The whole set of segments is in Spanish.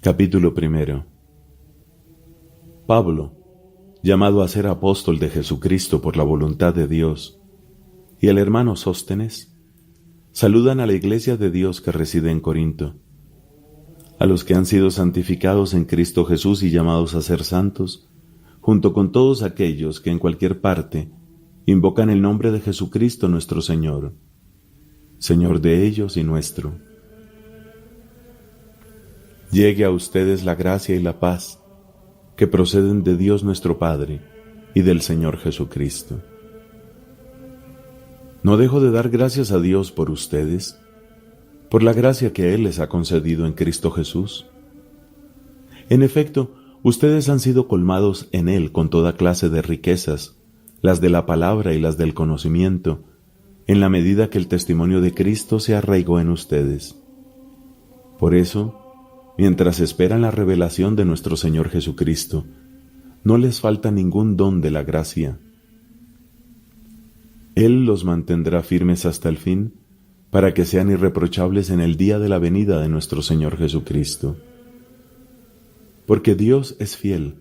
Capítulo 1. Pablo, llamado a ser apóstol de Jesucristo por la voluntad de Dios, y el hermano Sóstenes, saludan a la iglesia de Dios que reside en Corinto, a los que han sido santificados en Cristo Jesús y llamados a ser santos, junto con todos aquellos que en cualquier parte invocan el nombre de Jesucristo nuestro Señor, Señor de ellos y nuestro. Llegue a ustedes la gracia y la paz que proceden de Dios nuestro Padre y del Señor Jesucristo. No dejo de dar gracias a Dios por ustedes, por la gracia que Él les ha concedido en Cristo Jesús. En efecto, ustedes han sido colmados en Él con toda clase de riquezas, las de la palabra y las del conocimiento, en la medida que el testimonio de Cristo se arraigó en ustedes. Por eso, mientras esperan la revelación de nuestro Señor Jesucristo, no les falta ningún don de la gracia. Él los mantendrá firmes hasta el fin, para que sean irreprochables en el día de la venida de nuestro Señor Jesucristo. Porque Dios es fiel,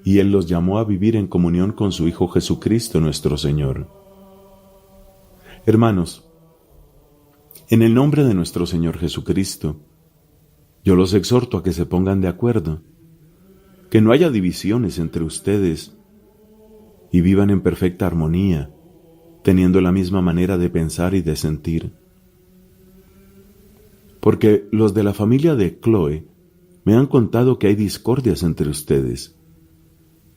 y Él los llamó a vivir en comunión con su Hijo Jesucristo nuestro Señor. Hermanos, en el nombre de nuestro Señor Jesucristo, yo los exhorto a que se pongan de acuerdo, que no haya divisiones entre ustedes y vivan en perfecta armonía, teniendo la misma manera de pensar y de sentir. Porque los de la familia de Cloé me han contado que hay discordias entre ustedes.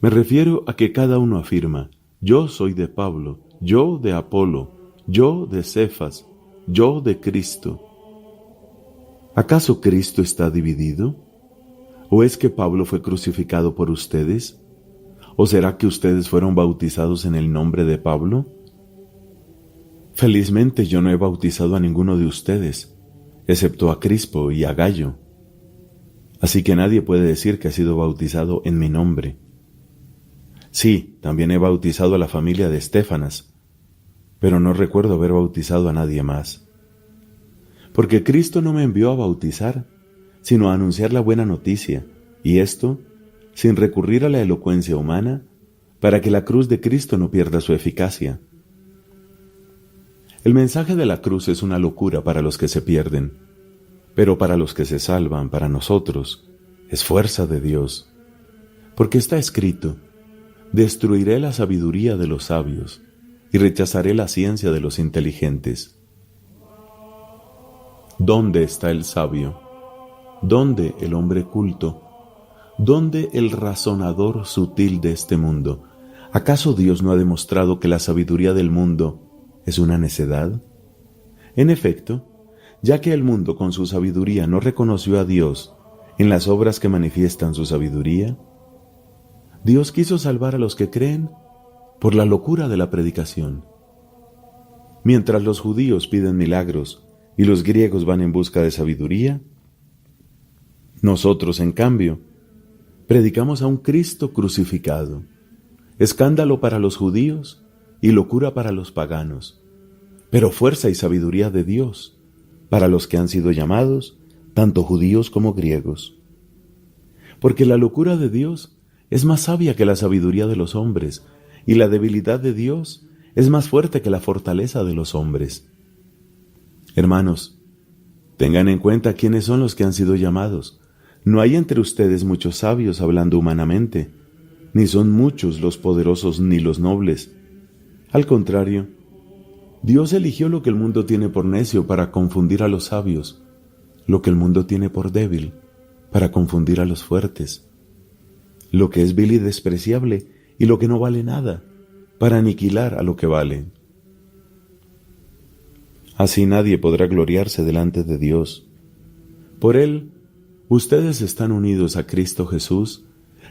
Me refiero a que cada uno afirma: yo soy de Pablo, yo de Apolo, yo de Cefas, yo de Cristo. ¿Acaso Cristo está dividido? ¿O es que Pablo fue crucificado por ustedes? ¿O será que ustedes fueron bautizados en el nombre de Pablo? Felizmente yo no he bautizado a ninguno de ustedes, excepto a Crispo y a Gayo. Así que nadie puede decir que ha sido bautizado en mi nombre. Sí, también he bautizado a la familia de Estéfanas, pero no recuerdo haber bautizado a nadie más. Porque Cristo no me envió a bautizar, sino a anunciar la buena noticia, y esto sin recurrir a la elocuencia humana, para que la cruz de Cristo no pierda su eficacia. El mensaje de la cruz es una locura para los que se pierden, pero para los que se salvan, para nosotros, es fuerza de Dios. Porque está escrito: destruiré la sabiduría de los sabios, y rechazaré la ciencia de los inteligentes. ¿Dónde está el sabio? ¿Dónde el hombre culto? ¿Dónde el razonador sutil de este mundo? ¿Acaso Dios no ha demostrado que la sabiduría del mundo es una necedad? En efecto, ya que el mundo con su sabiduría no reconoció a Dios en las obras que manifiestan su sabiduría, Dios quiso salvar a los que creen por la locura de la predicación. Mientras los judíos piden milagros y los griegos van en busca de sabiduría, nosotros, en cambio, predicamos a un Cristo crucificado, escándalo para los judíos y locura para los paganos, pero fuerza y sabiduría de Dios para los que han sido llamados, tanto judíos como griegos. Porque la locura de Dios es más sabia que la sabiduría de los hombres, y la debilidad de Dios es más fuerte que la fortaleza de los hombres. Hermanos, tengan en cuenta quiénes son los que han sido llamados. No hay entre ustedes muchos sabios hablando humanamente, ni son muchos los poderosos ni los nobles. Al contrario, Dios eligió lo que el mundo tiene por necio para confundir a los sabios, lo que el mundo tiene por débil para confundir a los fuertes, lo que es vil y despreciable y lo que no vale nada para aniquilar a lo que vale. Así nadie podrá gloriarse delante de Dios. Por Él, ustedes están unidos a Cristo Jesús,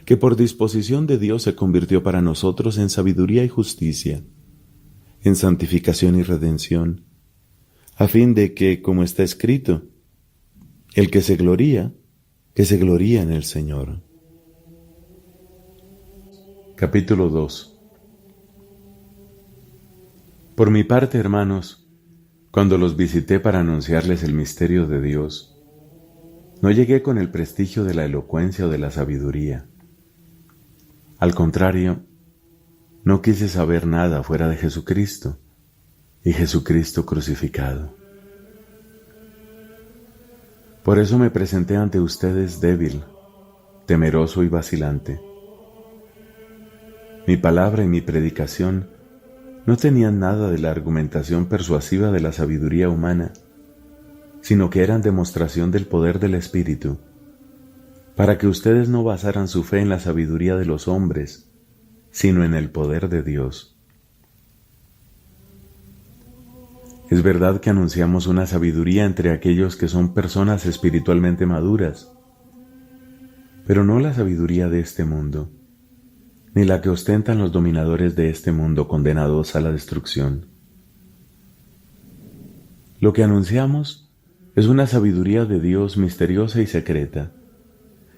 que por disposición de Dios se convirtió para nosotros en sabiduría y justicia, en santificación y redención, a fin de que, como está escrito, el que se gloría en el Señor. Capítulo 2. Por mi parte, hermanos, cuando los visité para anunciarles el misterio de Dios, No llegué con el prestigio de la elocuencia o de la sabiduría. Al contrario, no quise saber nada fuera de Jesucristo y Jesucristo crucificado. Por eso me presenté ante ustedes débil, temeroso y vacilante. Mi palabra y mi predicación no tenían nada de la argumentación persuasiva de la sabiduría humana, sino que eran demostración del poder del Espíritu, para que ustedes no basaran su fe en la sabiduría de los hombres, sino en el poder de Dios. Es verdad que anunciamos una sabiduría entre aquellos que son personas espiritualmente maduras, pero no la sabiduría de este mundo, ni la que ostentan los dominadores de este mundo condenados a la destrucción. Lo que anunciamos es una sabiduría de Dios misteriosa y secreta,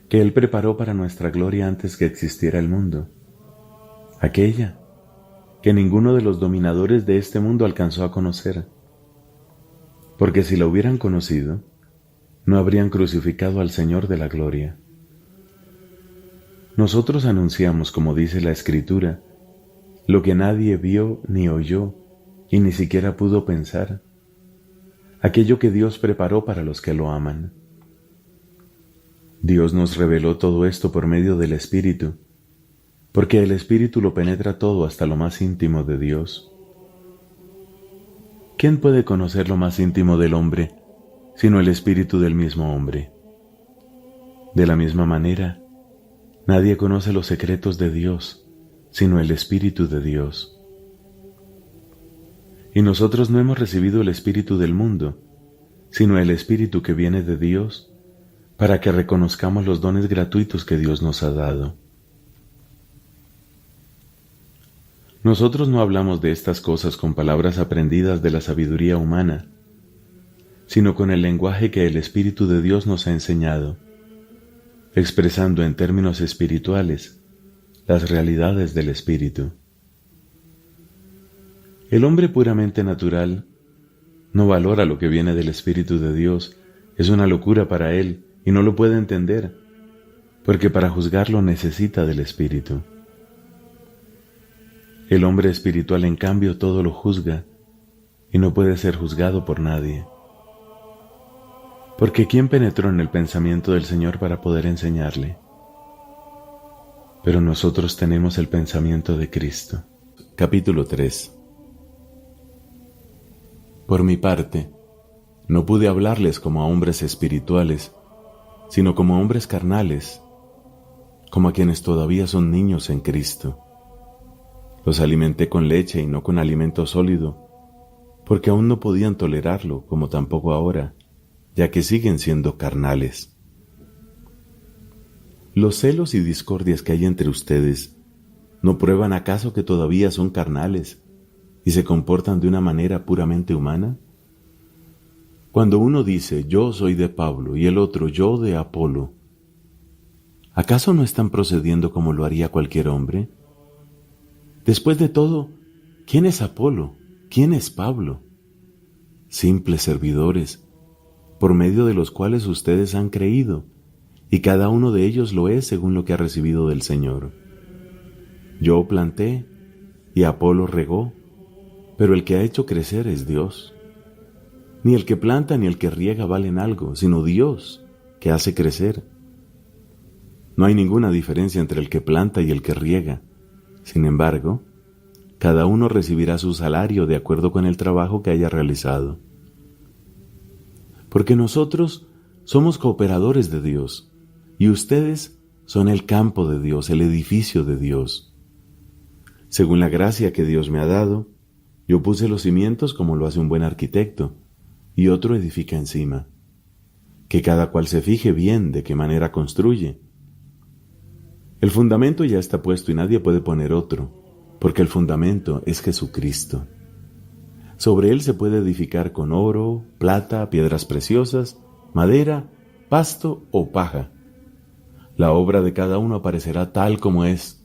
que Él preparó para nuestra gloria antes que existiera el mundo, aquella que ninguno de los dominadores de este mundo alcanzó a conocer, porque si la hubieran conocido, no habrían crucificado al Señor de la gloria. Nosotros anunciamos, como dice la Escritura, lo que nadie vio ni oyó y ni siquiera pudo pensar, aquello que Dios preparó para los que lo aman. Dios nos reveló todo esto por medio del Espíritu, porque el Espíritu lo penetra todo hasta lo más íntimo de Dios. ¿Quién puede conocer lo más íntimo del hombre, sino el Espíritu del mismo hombre? De la misma manera, nadie conoce los secretos de Dios, sino el Espíritu de Dios. Y nosotros no hemos recibido el espíritu del mundo, sino el Espíritu que viene de Dios, para que reconozcamos los dones gratuitos que Dios nos ha dado. Nosotros no hablamos de estas cosas con palabras aprendidas de la sabiduría humana, sino con el lenguaje que el Espíritu de Dios nos ha enseñado, expresando en términos espirituales las realidades del Espíritu. El hombre puramente natural no valora lo que viene del Espíritu de Dios, es una locura para él y no lo puede entender, porque para juzgarlo necesita del Espíritu. El hombre espiritual, en cambio, todo lo juzga y no puede ser juzgado por nadie. Porque ¿quién penetró en el pensamiento del Señor para poder enseñarle? Pero nosotros tenemos el pensamiento de Cristo. Capítulo 3. Por mi parte, no pude hablarles como a hombres espirituales, sino como a hombres carnales, como a quienes todavía son niños en Cristo. Los alimenté con leche y no con alimento sólido, porque aún no podían tolerarlo, como tampoco ahora, ya que siguen siendo carnales. Los celos y discordias que hay entre ustedes, ¿no prueban acaso que todavía son carnales y se comportan de una manera puramente humana? Cuando uno dice, yo soy de Pablo, y el otro, yo de Apolo, ¿acaso no están procediendo como lo haría cualquier hombre? Después de todo, ¿quién es Apolo? ¿Quién es Pablo? Simples servidores, por medio de los cuales ustedes han creído, y cada uno de ellos lo es según lo que ha recibido del Señor. Yo planté, y Apolo regó, pero el que ha hecho crecer es Dios. Ni el que planta ni el que riega valen algo, sino Dios, que hace crecer. No hay ninguna diferencia entre el que planta y el que riega. Sin embargo, cada uno recibirá su salario de acuerdo con el trabajo que haya realizado. Porque nosotros somos cooperadores de Dios, y ustedes son el campo de Dios, el edificio de Dios. Según la gracia que Dios me ha dado, yo puse los cimientos como lo hace un buen arquitecto, y otro edifica encima. Que cada cual se fije bien de qué manera construye. El fundamento ya está puesto y nadie puede poner otro, porque el fundamento es Jesucristo. Sobre él se puede edificar con oro, plata, piedras preciosas, madera, pasto o paja. La obra de cada uno aparecerá tal como es,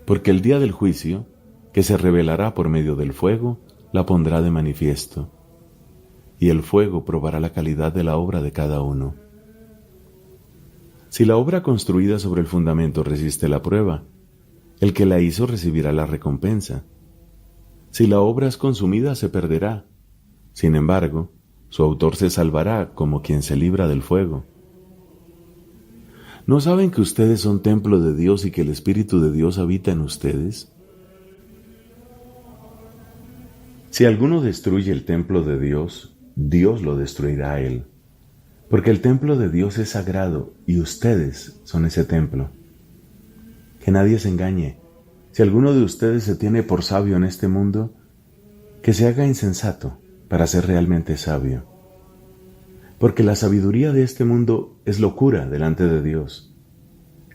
porque el día del juicio, que se revelará por medio del fuego, la pondrá de manifiesto, y el fuego probará la calidad de la obra de cada uno. Si la obra construida sobre el fundamento resiste la prueba, el que la hizo recibirá la recompensa. Si la obra es consumida, se perderá. Sin embargo, su autor se salvará como quien se libra del fuego. ¿No saben que ustedes son templo de Dios y que el Espíritu de Dios habita en ustedes? Si alguno destruye el templo de Dios, Dios lo destruirá a él. Porque el templo de Dios es sagrado y ustedes son ese templo. Que nadie se engañe. Si alguno de ustedes se tiene por sabio en este mundo, que se haga insensato para ser realmente sabio. Porque la sabiduría de este mundo es locura delante de Dios.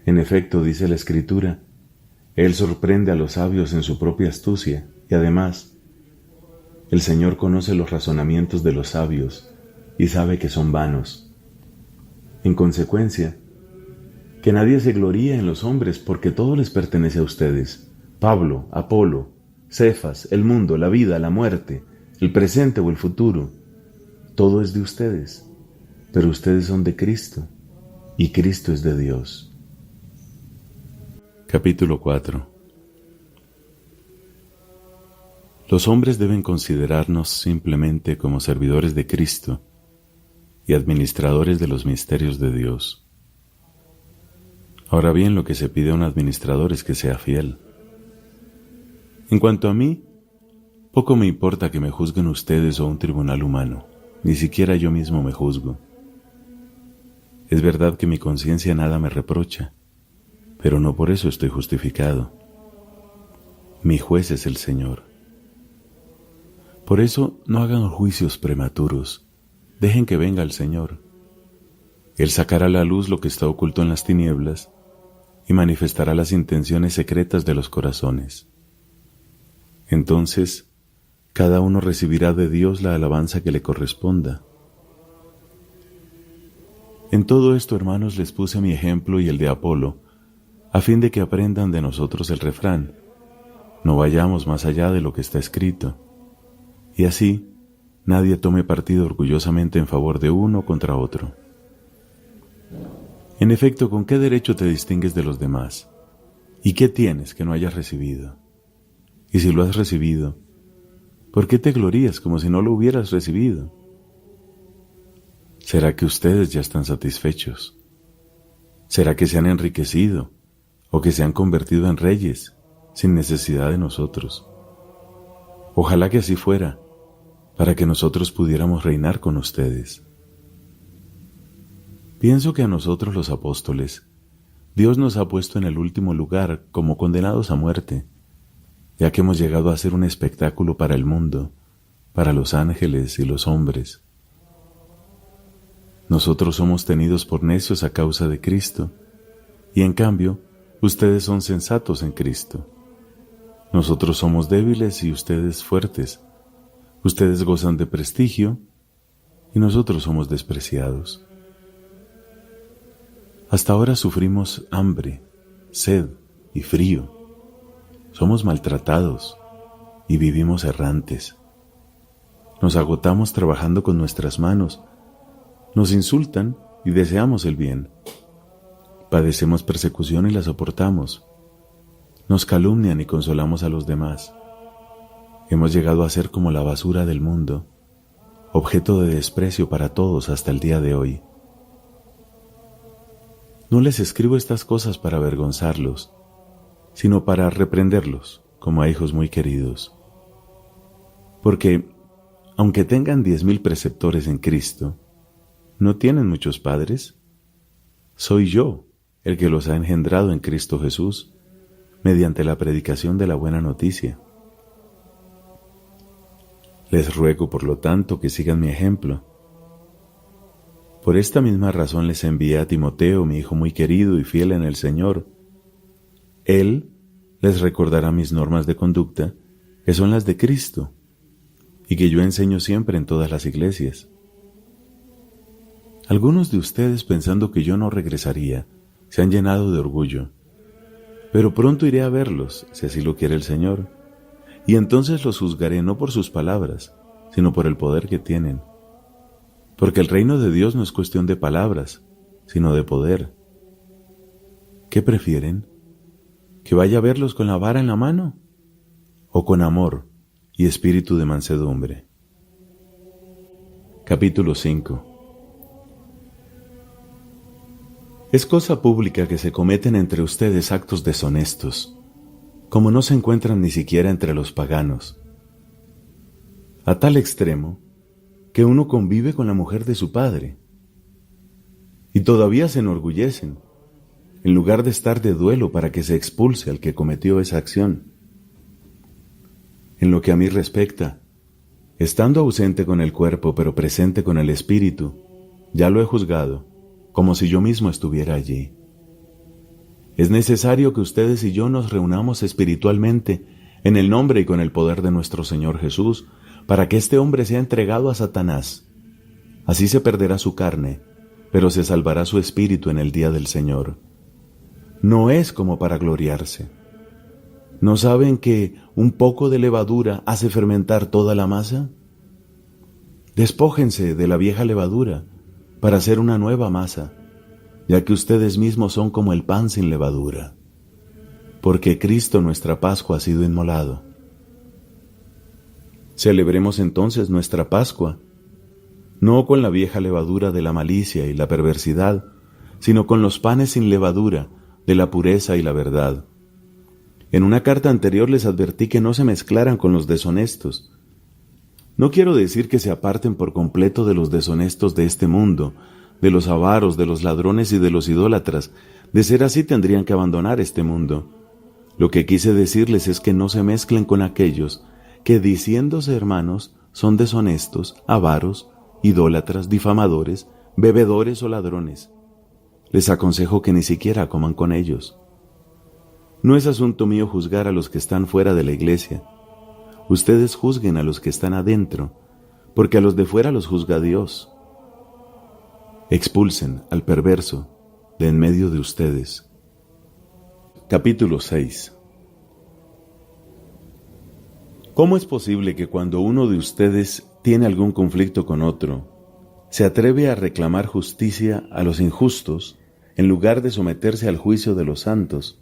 En efecto, dice la Escritura, Él sorprende a los sabios en su propia astucia, y además, el Señor conoce los razonamientos de los sabios y sabe que son vanos. En consecuencia, que nadie se gloríe en los hombres, porque todo les pertenece a ustedes. Pablo, Apolo, Cefas, el mundo, la vida, la muerte, el presente o el futuro, todo es de ustedes, pero ustedes son de Cristo, y Cristo es de Dios. Capítulo 4. Los hombres deben considerarnos simplemente como servidores de Cristo y administradores de los misterios de Dios. Ahora bien, lo que se pide a un administrador es que sea fiel. En cuanto a mí, poco me importa que me juzguen ustedes o un tribunal humano, ni siquiera yo mismo me juzgo. Es verdad que mi conciencia nada me reprocha, pero no por eso estoy justificado. Mi juez es el Señor. Por eso no hagan juicios prematuros, dejen que venga el Señor. Él sacará a la luz lo que está oculto en las tinieblas y manifestará las intenciones secretas de los corazones. Entonces, cada uno recibirá de Dios la alabanza que le corresponda. En todo esto, hermanos, les puse mi ejemplo y el de Apolo, a fin de que aprendan de nosotros el refrán: no vayamos más allá de lo que está escrito. Y así, nadie tome partido orgullosamente en favor de uno contra otro. En efecto, ¿con qué derecho te distingues de los demás? ¿Y qué tienes que no hayas recibido? Y si lo has recibido, ¿por qué te glorías como si no lo hubieras recibido? ¿Será que ustedes ya están satisfechos? ¿Será que se han enriquecido o que se han convertido en reyes sin necesidad de nosotros? Ojalá que así fuera, para que nosotros pudiéramos reinar con ustedes. Pienso que a nosotros los apóstoles, Dios nos ha puesto en el último lugar como condenados a muerte, ya que hemos llegado a ser un espectáculo para el mundo, para los ángeles y los hombres. Nosotros somos tenidos por necios a causa de Cristo, y en cambio, ustedes son sensatos en Cristo. Nosotros somos débiles y ustedes fuertes. Ustedes gozan de prestigio y nosotros somos despreciados. Hasta ahora sufrimos hambre, sed y frío. Somos maltratados y vivimos errantes. Nos agotamos trabajando con nuestras manos. Nos insultan y deseamos el bien. Padecemos persecución y la soportamos. Nos calumnian y consolamos a los demás. Hemos llegado a ser como la basura del mundo, objeto de desprecio para todos hasta el día de hoy. No les escribo estas cosas para avergonzarlos, sino para reprenderlos como a hijos muy queridos. Porque, aunque tengan 10,000 preceptores en Cristo, ¿no tienen muchos padres? Soy yo el que los ha engendrado en Cristo Jesús, mediante la predicación de la buena noticia. Les ruego, por lo tanto, que sigan mi ejemplo. Por esta misma razón les envié a Timoteo, mi hijo muy querido y fiel en el Señor. Él les recordará mis normas de conducta, que son las de Cristo, y que yo enseño siempre en todas las iglesias. Algunos de ustedes, pensando que yo no regresaría, se han llenado de orgullo, pero pronto iré a verlos, si así lo quiere el Señor, y entonces los juzgaré no por sus palabras, sino por el poder que tienen. Porque el reino de Dios no es cuestión de palabras, sino de poder. ¿Qué prefieren? ¿Que vaya a verlos con la vara en la mano? ¿O con amor y espíritu de mansedumbre? Capítulo 5. Es cosa pública que se cometen entre ustedes actos deshonestos, como no se encuentran ni siquiera entre los paganos, a tal extremo que uno convive con la mujer de su padre, y todavía se enorgullecen, en lugar de estar de duelo para que se expulse al que cometió esa acción. En lo que a mí respecta, estando ausente con el cuerpo pero presente con el espíritu, ya lo he juzgado, como si yo mismo estuviera allí. Es necesario que ustedes y yo nos reunamos espiritualmente en el nombre y con el poder de nuestro Señor Jesús, para que este hombre sea entregado a Satanás. Así se perderá su carne, pero se salvará su espíritu en el día del Señor. No es como para gloriarse. ¿No saben que un poco de levadura hace fermentar toda la masa? Despójense de la vieja levadura para hacer una nueva masa, ya que ustedes mismos son como el pan sin levadura, porque Cristo nuestra Pascua ha sido inmolado. Celebremos entonces nuestra Pascua, no con la vieja levadura de la malicia y la perversidad, sino con los panes sin levadura de la pureza y la verdad. En una carta anterior les advertí que no se mezclaran con los deshonestos. No quiero decir que se aparten por completo de los deshonestos de este mundo, de los avaros, de los ladrones y de los idólatras. De ser así tendrían que abandonar este mundo. Lo que quise decirles es que no se mezclen con aquellos que, diciéndose hermanos, son deshonestos, avaros, idólatras, difamadores, bebedores o ladrones. Les aconsejo que ni siquiera coman con ellos. No es asunto mío juzgar a los que están fuera de la iglesia. Ustedes juzguen a los que están adentro, porque a los de fuera los juzga Dios. Expulsen al perverso de en medio de ustedes. Capítulo 6. ¿Cómo es posible que cuando uno de ustedes tiene algún conflicto con otro, se atreve a reclamar justicia a los injustos en lugar de someterse al juicio de los santos?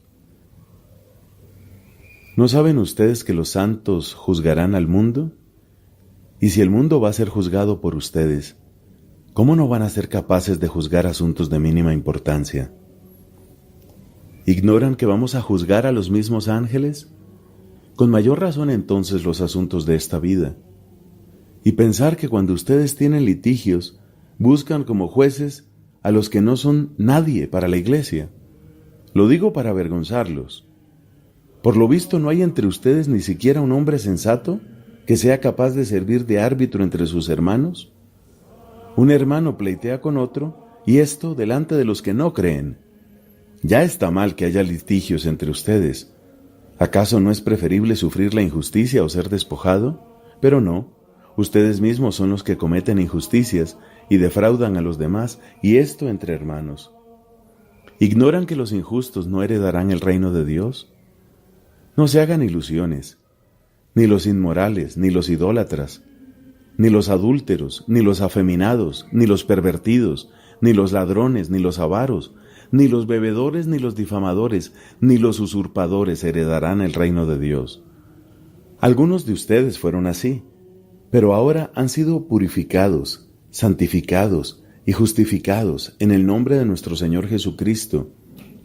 ¿No saben ustedes que los santos juzgarán al mundo? Y si el mundo va a ser juzgado por ustedes, ¿cómo no van a ser capaces de juzgar asuntos de mínima importancia? ¿Ignoran que vamos a juzgar a los mismos ángeles? Con mayor razón entonces los asuntos de esta vida. Y pensar que cuando ustedes tienen litigios, buscan como jueces a los que no son nadie para la iglesia. Lo digo para avergonzarlos. Por lo visto no hay entre ustedes ni siquiera un hombre sensato que sea capaz de servir de árbitro entre sus hermanos. Un hermano pleitea con otro, y esto delante de los que no creen. Ya está mal que haya litigios entre ustedes. ¿Acaso no es preferible sufrir la injusticia o ser despojado? Pero no, ustedes mismos son los que cometen injusticias y defraudan a los demás, y esto entre hermanos. ¿Ignoran que los injustos no heredarán el reino de Dios? No se hagan ilusiones, ni los inmorales, ni los idólatras, ni los adúlteros, ni los afeminados, ni los pervertidos, ni los ladrones, ni los avaros, ni los bebedores, ni los difamadores, ni los usurpadores heredarán el reino de Dios. Algunos de ustedes fueron así, pero ahora han sido purificados, santificados y justificados en el nombre de nuestro Señor Jesucristo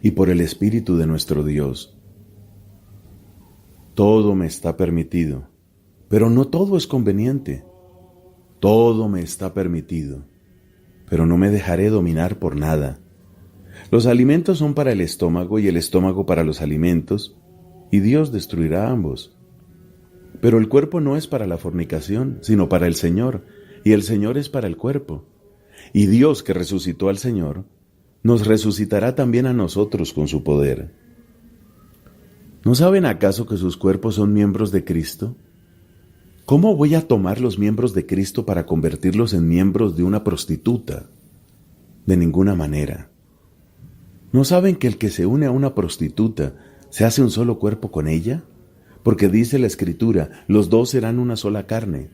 y por el Espíritu de nuestro Dios. Todo me está permitido, pero no todo es conveniente. Todo me está permitido, pero no me dejaré dominar por nada. Los alimentos son para el estómago y el estómago para los alimentos, y Dios destruirá ambos. Pero el cuerpo no es para la fornicación, sino para el Señor, y el Señor es para el cuerpo. Y Dios, que resucitó al Señor, nos resucitará también a nosotros con su poder. ¿No saben acaso que sus cuerpos son miembros de Cristo? ¿Cómo voy a tomar los miembros de Cristo para convertirlos en miembros de una prostituta? De ninguna manera. ¿No saben que el que se une a una prostituta se hace un solo cuerpo con ella? Porque dice la Escritura, los dos serán una sola carne.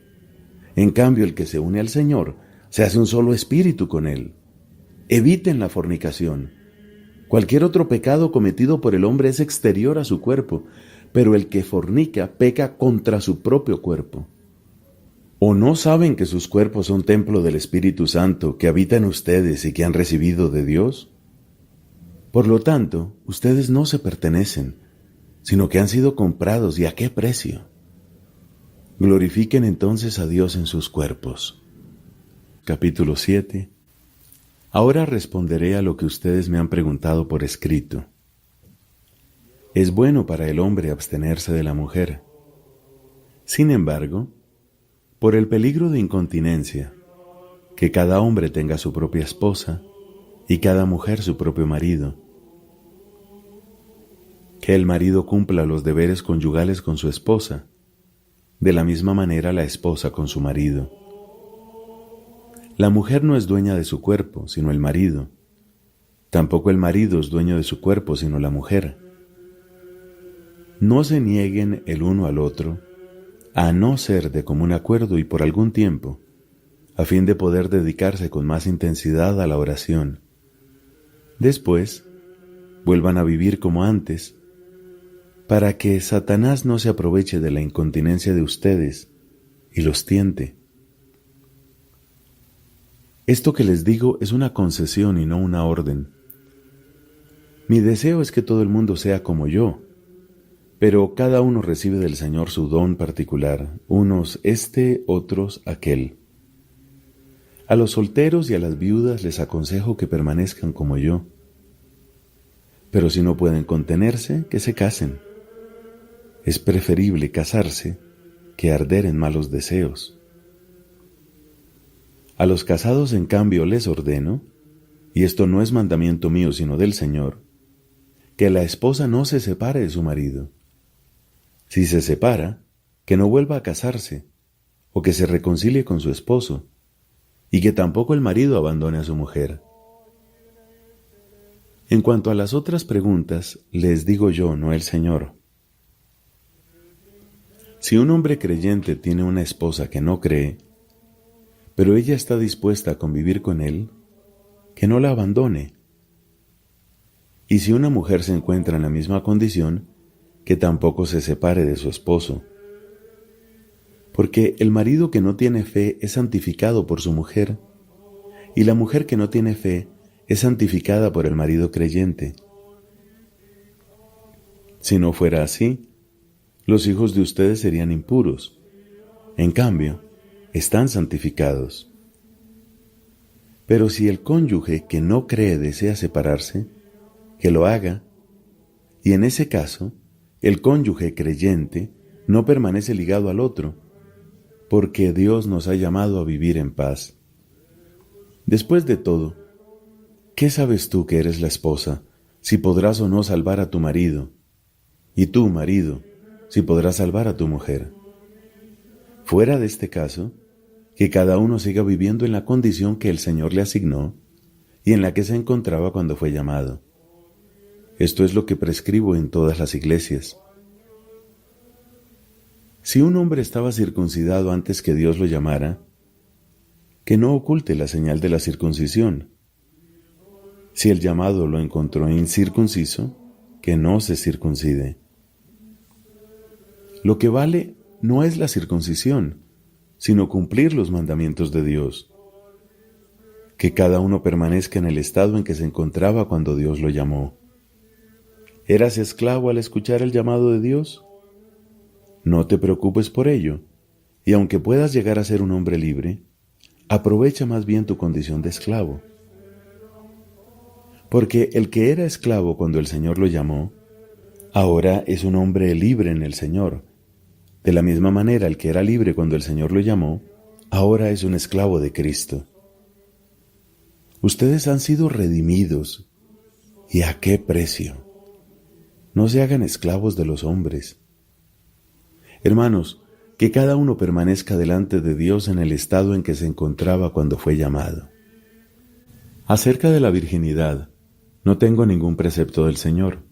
En cambio, el que se une al Señor se hace un solo espíritu con Él. Eviten la fornicación. Cualquier otro pecado cometido por el hombre es exterior a su cuerpo, pero el que fornica peca contra su propio cuerpo. ¿O no saben que sus cuerpos son templo del Espíritu Santo que habita en ustedes y que han recibido de Dios? Por lo tanto, ustedes no se pertenecen, sino que han sido comprados. ¿Y a qué precio? Glorifiquen entonces a Dios en sus cuerpos. Capítulo 7. Ahora responderé a lo que ustedes me han preguntado por escrito. Es bueno para el hombre abstenerse de la mujer. Sin embargo, por el peligro de incontinencia, que cada hombre tenga su propia esposa y cada mujer su propio marido. Que el marido cumpla los deberes conyugales con su esposa, de la misma manera la esposa con su marido. La mujer no es dueña de su cuerpo, sino el marido. Tampoco el marido es dueño de su cuerpo, sino la mujer. No se nieguen el uno al otro, a no ser de común acuerdo y por algún tiempo, a fin de poder dedicarse con más intensidad a la oración. Después, vuelvan a vivir como antes, para que Satanás no se aproveche de la incontinencia de ustedes y los tiente. Esto que les digo es una concesión y no una orden. Mi deseo es que todo el mundo sea como yo, pero cada uno recibe del Señor su don particular, unos este, otros aquel. A los solteros y a las viudas les aconsejo que permanezcan como yo, pero si no pueden contenerse, que se casen. Es preferible casarse que arder en malos deseos. A los casados, en cambio, les ordeno, y esto no es mandamiento mío sino del Señor, que la esposa no se separe de su marido. Si se separa, que no vuelva a casarse, o que se reconcilie con su esposo, y que tampoco el marido abandone a su mujer. En cuanto a las otras preguntas, les digo yo, no el Señor. Si un hombre creyente tiene una esposa que no cree, pero ella está dispuesta a convivir con él, que no la abandone. Y si una mujer se encuentra en la misma condición, que tampoco se separe de su esposo. Porque el marido que no tiene fe es santificado por su mujer, y la mujer que no tiene fe es santificada por el marido creyente. Si no fuera así, los hijos de ustedes serían impuros. En cambio, están santificados. Pero si el cónyuge que no cree desea separarse, que lo haga, y en ese caso, el cónyuge creyente no permanece ligado al otro, porque Dios nos ha llamado a vivir en paz. Después de todo, ¿qué sabes tú que eres la esposa, si podrás o no salvar a tu marido? Y tú, marido, si podrás salvar a tu mujer. Fuera de este caso, que cada uno siga viviendo en la condición que el Señor le asignó y en la que se encontraba cuando fue llamado. Esto es lo que prescribo en todas las iglesias. Si un hombre estaba circuncidado antes que Dios lo llamara, que no oculte la señal de la circuncisión. Si el llamado lo encontró incircunciso, que no se circuncide. Lo que vale no es la circuncisión, sino cumplir los mandamientos de Dios. Que cada uno permanezca en el estado en que se encontraba cuando Dios lo llamó. ¿Eras esclavo al escuchar el llamado de Dios? No te preocupes por ello, y aunque puedas llegar a ser un hombre libre, aprovecha más bien tu condición de esclavo. Porque el que era esclavo cuando el Señor lo llamó, ahora es un hombre libre en el Señor. De la misma manera, el que era libre cuando el Señor lo llamó, ahora es un esclavo de Cristo. Ustedes han sido redimidos. ¿Y a qué precio? No se hagan esclavos de los hombres. Hermanos, que cada uno permanezca delante de Dios en el estado en que se encontraba cuando fue llamado. Acerca de la virginidad, no tengo ningún precepto del Señor,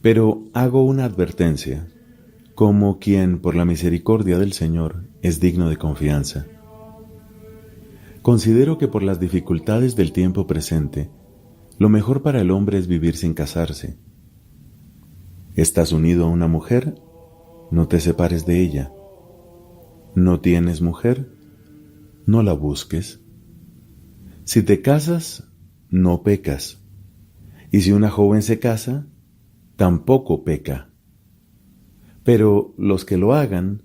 pero hago una advertencia, como quien, por la misericordia del Señor, es digno de confianza. Considero que por las dificultades del tiempo presente, Lo mejor para el hombre es vivir sin casarse. ¿Estás unido a una mujer? No te separes de ella. ¿No tienes mujer? No la busques. Si te casas, no pecas. Y si una joven se casa, tampoco peca. Pero los que lo hagan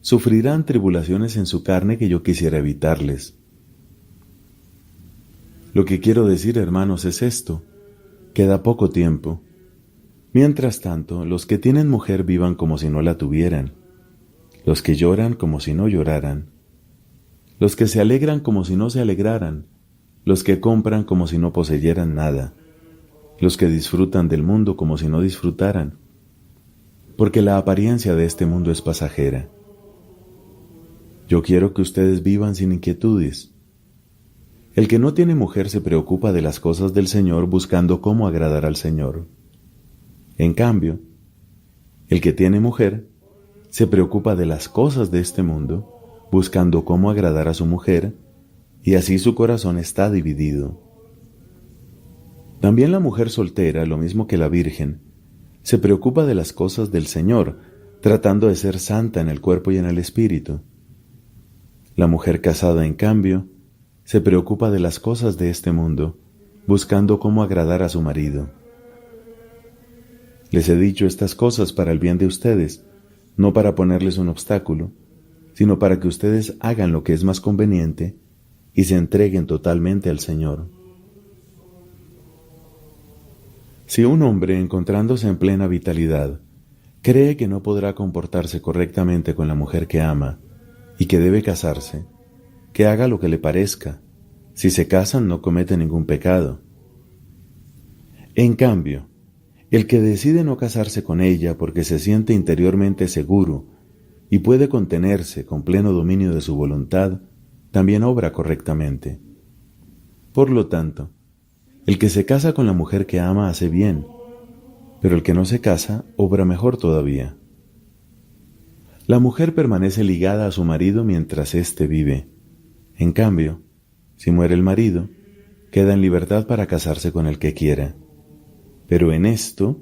sufrirán tribulaciones en su carne que yo quisiera evitarles. Lo que quiero decir, hermanos, es esto: queda poco tiempo. Mientras tanto, los que tienen mujer vivan como si no la tuvieran, los que lloran como si no lloraran, los que se alegran como si no se alegraran, los que compran como si no poseyeran nada, los que disfrutan del mundo como si no disfrutaran, porque la apariencia de este mundo es pasajera. Yo quiero que ustedes vivan sin inquietudes. El que no tiene mujer se preocupa de las cosas del Señor buscando cómo agradar al Señor. En cambio, el que tiene mujer se preocupa de las cosas de este mundo buscando cómo agradar a su mujer, y así su corazón está dividido. También la mujer soltera, lo mismo que la virgen, se preocupa de las cosas del Señor, tratando de ser santa en el cuerpo y en el espíritu. La mujer casada, en cambio, se preocupa de las cosas de este mundo, buscando cómo agradar a su marido. Les he dicho estas cosas para el bien de ustedes, no para ponerles un obstáculo, sino para que ustedes hagan lo que es más conveniente y se entreguen totalmente al Señor. Si un hombre, encontrándose en plena vitalidad, cree que no podrá comportarse correctamente con la mujer que ama y que debe casarse, que haga lo que le parezca. Si se casan, no comete ningún pecado. En cambio, el que decide no casarse con ella porque se siente interiormente seguro y puede contenerse con pleno dominio de su voluntad, también obra correctamente. Por lo tanto, el que se casa con la mujer que ama hace bien, pero el que no se casa obra mejor todavía. La mujer permanece ligada a su marido mientras éste vive. En cambio, si muere el marido, queda en libertad para casarse con el que quiera. Pero en esto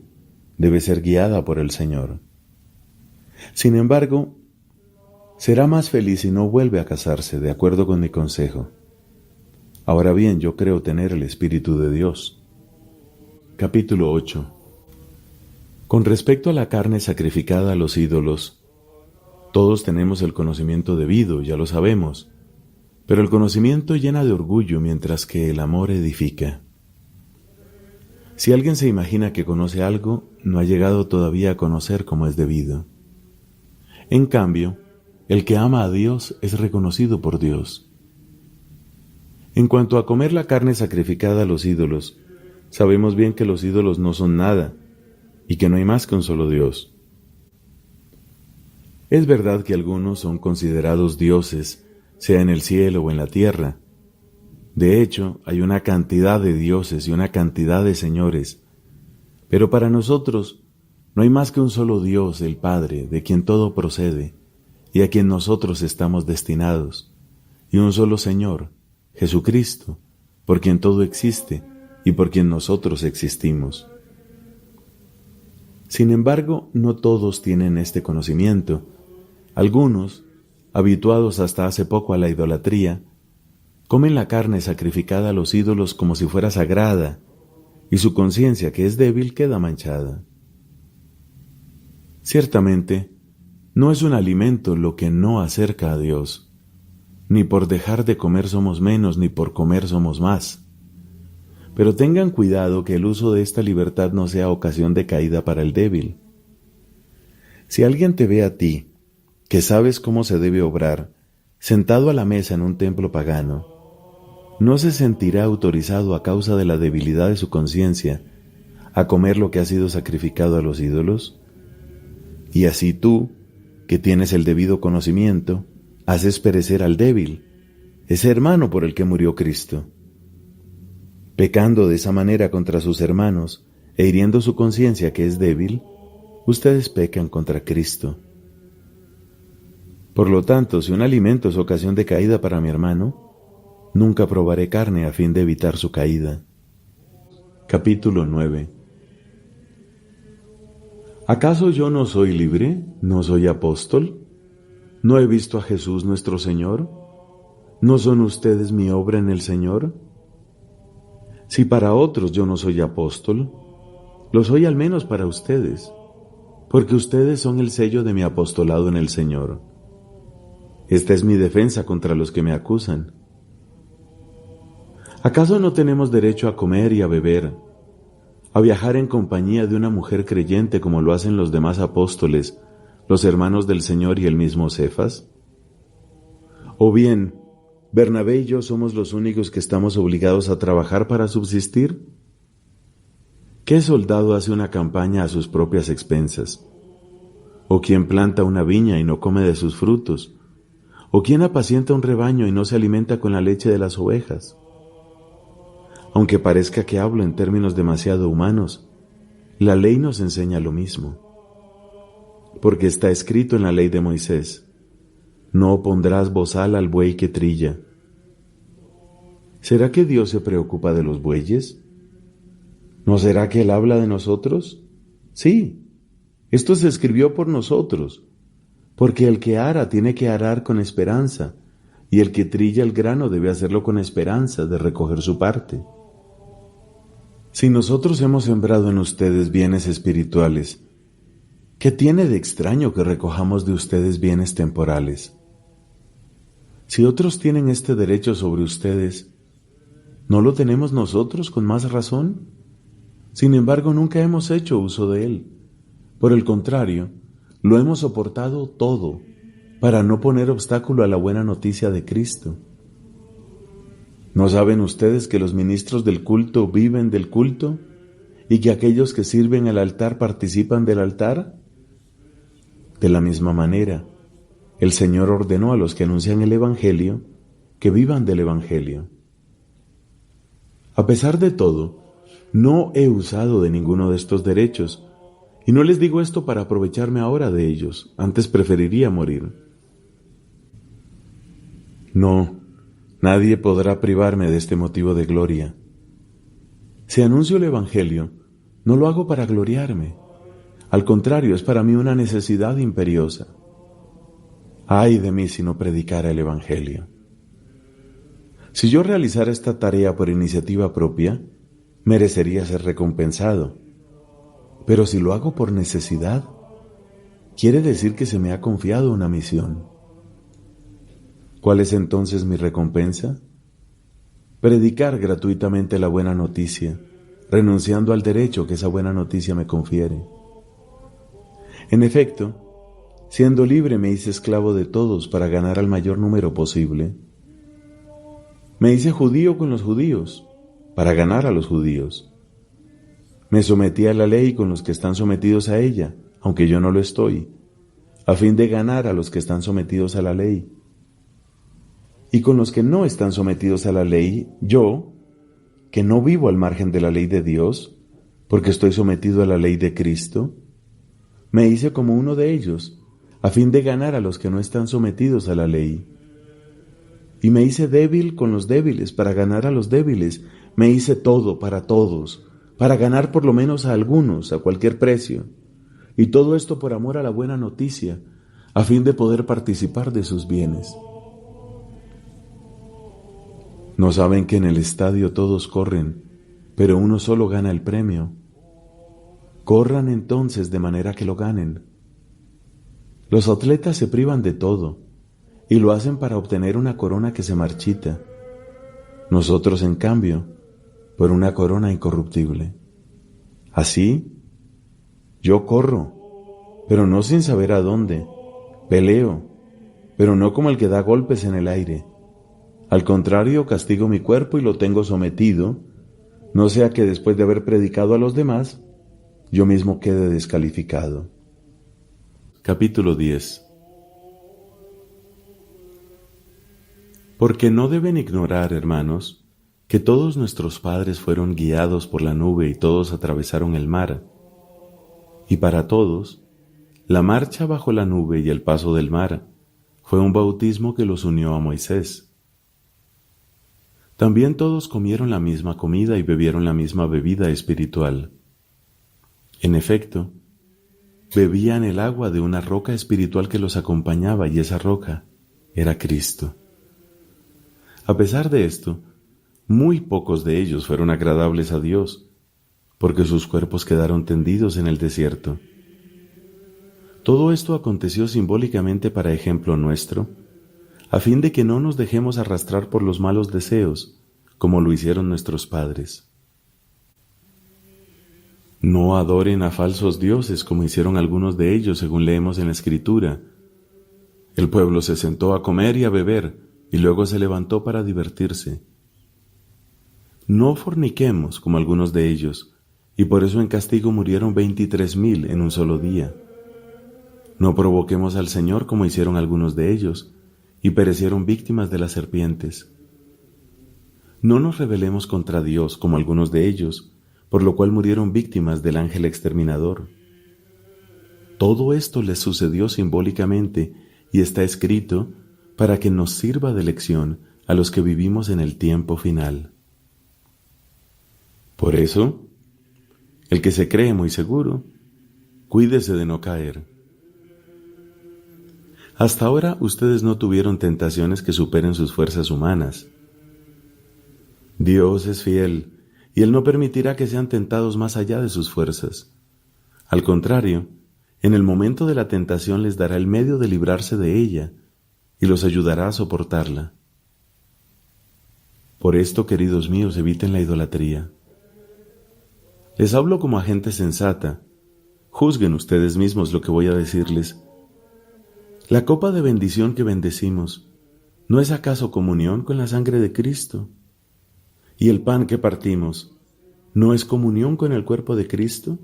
debe ser guiada por el Señor. Sin embargo, será más feliz si no vuelve a casarse, de acuerdo con mi consejo. Ahora bien, yo creo tener el Espíritu de Dios. Capítulo 8. Con respecto a la carne sacrificada a los ídolos, todos tenemos el conocimiento debido, ya lo sabemos, pero el conocimiento llena de orgullo mientras que el amor edifica. Si alguien se imagina que conoce algo, no ha llegado todavía a conocer como es debido. En cambio, el que ama a Dios es reconocido por Dios. En cuanto a comer la carne sacrificada a los ídolos, sabemos bien que los ídolos no son nada y que no hay más que un solo Dios. Es verdad que algunos son considerados dioses, sea en el cielo o en la tierra. De hecho, hay una cantidad de dioses y una cantidad de señores, pero para nosotros no hay más que un solo Dios, el Padre, de quien todo procede y a quien nosotros estamos destinados, y un solo Señor, Jesucristo, por quien todo existe y por quien nosotros existimos. Sin embargo, no todos tienen este conocimiento. Algunos, habituados hasta hace poco a la idolatría, comen la carne sacrificada a los ídolos como si fuera sagrada, y su conciencia, que es débil, queda manchada. Ciertamente, no es un alimento lo que no acerca a Dios. Ni por dejar de comer somos menos, ni por comer somos más. Pero tengan cuidado que el uso de esta libertad no sea ocasión de caída para el débil. Si alguien te ve a ti, que sabes cómo se debe obrar, sentado a la mesa en un templo pagano, ¿no se sentirá autorizado a causa de la debilidad de su conciencia a comer lo que ha sido sacrificado a los ídolos? Y así tú, que tienes el debido conocimiento, haces perecer al débil, ese hermano por el que murió Cristo. Pecando de esa manera contra sus hermanos e hiriendo su conciencia que es débil, ustedes pecan contra Cristo. Por lo tanto, si un alimento es ocasión de caída para mi hermano, nunca probaré carne a fin de evitar su caída. Capítulo 9. ¿Acaso yo no soy libre? ¿No soy apóstol? ¿No he visto a Jesús nuestro Señor? ¿No son ustedes mi obra en el Señor? Si para otros yo no soy apóstol, lo soy al menos para ustedes, porque ustedes son el sello de mi apostolado en el Señor. Esta es mi defensa contra los que me acusan. ¿Acaso no tenemos derecho a comer y a beber, a viajar en compañía de una mujer creyente como lo hacen los demás apóstoles, los hermanos del Señor y el mismo Cefas? ¿O bien, Bernabé y yo somos los únicos que estamos obligados a trabajar para subsistir? ¿Qué soldado hace una campaña a sus propias expensas? ¿O quién planta una viña y no come de sus frutos? ¿O quién apacienta un rebaño y no se alimenta con la leche de las ovejas? Aunque parezca que hablo en términos demasiado humanos, la ley nos enseña lo mismo. Porque está escrito en la ley de Moisés: no pondrás bozal al buey que trilla. ¿Será que Dios se preocupa de los bueyes? ¿No será que Él habla de nosotros? Sí, esto se escribió por nosotros, porque el que ara tiene que arar con esperanza, y el que trilla el grano debe hacerlo con esperanza de recoger su parte. Si nosotros hemos sembrado en ustedes bienes espirituales, ¿qué tiene de extraño que recojamos de ustedes bienes temporales? Si otros tienen este derecho sobre ustedes, ¿no lo tenemos nosotros con más razón? Sin embargo, nunca hemos hecho uso de él. Por el contrario, lo hemos soportado todo para no poner obstáculo a la buena noticia de Cristo. ¿No saben ustedes que los ministros del culto viven del culto y que aquellos que sirven al altar participan del altar? De la misma manera, el Señor ordenó a los que anuncian el Evangelio que vivan del Evangelio. A pesar de todo, no he usado de ninguno de estos derechos, y no les digo esto para aprovecharme ahora de ellos, antes preferiría morir. No, nadie podrá privarme de este motivo de gloria. Si anuncio el Evangelio, no lo hago para gloriarme. Al contrario, es para mí una necesidad imperiosa. Ay de mí si no predicara el Evangelio. Si yo realizara esta tarea por iniciativa propia, merecería ser recompensado. Pero si lo hago por necesidad, quiere decir que se me ha confiado una misión. ¿Cuál es entonces mi recompensa? Predicar gratuitamente la buena noticia, renunciando al derecho que esa buena noticia me confiere. En efecto, siendo libre me hice esclavo de todos para ganar al mayor número posible. Me hice judío con los judíos, para ganar a los judíos. Me sometí a la ley con los que están sometidos a ella, aunque yo no lo estoy, a fin de ganar a los que están sometidos a la ley. Y con los que no están sometidos a la ley, yo, que no vivo al margen de la ley de Dios, porque estoy sometido a la ley de Cristo, me hice como uno de ellos, a fin de ganar a los que no están sometidos a la ley. Y me hice débil con los débiles para ganar a los débiles. Me hice todo para todos, para ganar por lo menos a algunos, a cualquier precio. Y todo esto por amor a la buena noticia, a fin de poder participar de sus bienes. ¿No saben que en el estadio todos corren, pero uno solo gana el premio? Corran entonces de manera que lo ganen. Los atletas se privan de todo, y lo hacen para obtener una corona que se marchita. Nosotros, en cambio, por una corona incorruptible. Así, yo corro, pero no sin saber a dónde. Peleo, pero no como el que da golpes en el aire. Al contrario, castigo mi cuerpo y lo tengo sometido, no sea que después de haber predicado a los demás, yo mismo quede descalificado. Capítulo 10. Porque no deben ignorar, hermanos, que todos nuestros padres fueron guiados por la nube y todos atravesaron el mar. Y para todos, la marcha bajo la nube y el paso del mar fue un bautismo que los unió a Moisés. También todos comieron la misma comida y bebieron la misma bebida espiritual. En efecto, bebían el agua de una roca espiritual que los acompañaba, y esa roca era Cristo. A pesar de esto, muy pocos de ellos fueron agradables a Dios, porque sus cuerpos quedaron tendidos en el desierto. Todo esto aconteció simbólicamente para ejemplo nuestro, a fin de que no nos dejemos arrastrar por los malos deseos, como lo hicieron nuestros padres. No adoren a falsos dioses como hicieron algunos de ellos, según leemos en la Escritura. El pueblo se sentó a comer y a beber, y luego se levantó para divertirse. No forniquemos como algunos de ellos, y por eso en castigo murieron 23,000 en un solo día. No provoquemos al Señor como hicieron algunos de ellos, y perecieron víctimas de las serpientes. No nos rebelemos contra Dios como algunos de ellos, por lo cual murieron víctimas del ángel exterminador. Todo esto les sucedió simbólicamente y está escrito para que nos sirva de lección a los que vivimos en el tiempo final. Por eso, el que se cree muy seguro, cuídese de no caer. Hasta ahora ustedes no tuvieron tentaciones que superen sus fuerzas humanas. Dios es fiel y Él no permitirá que sean tentados más allá de sus fuerzas. Al contrario, en el momento de la tentación les dará el medio de librarse de ella y los ayudará a soportarla. Por esto, queridos míos, eviten la idolatría. Les hablo como a gente sensata. Juzguen ustedes mismos lo que voy a decirles. La copa de bendición que bendecimos, ¿no es acaso comunión con la sangre de Cristo? ¿Y el pan que partimos, no es comunión con el cuerpo de Cristo?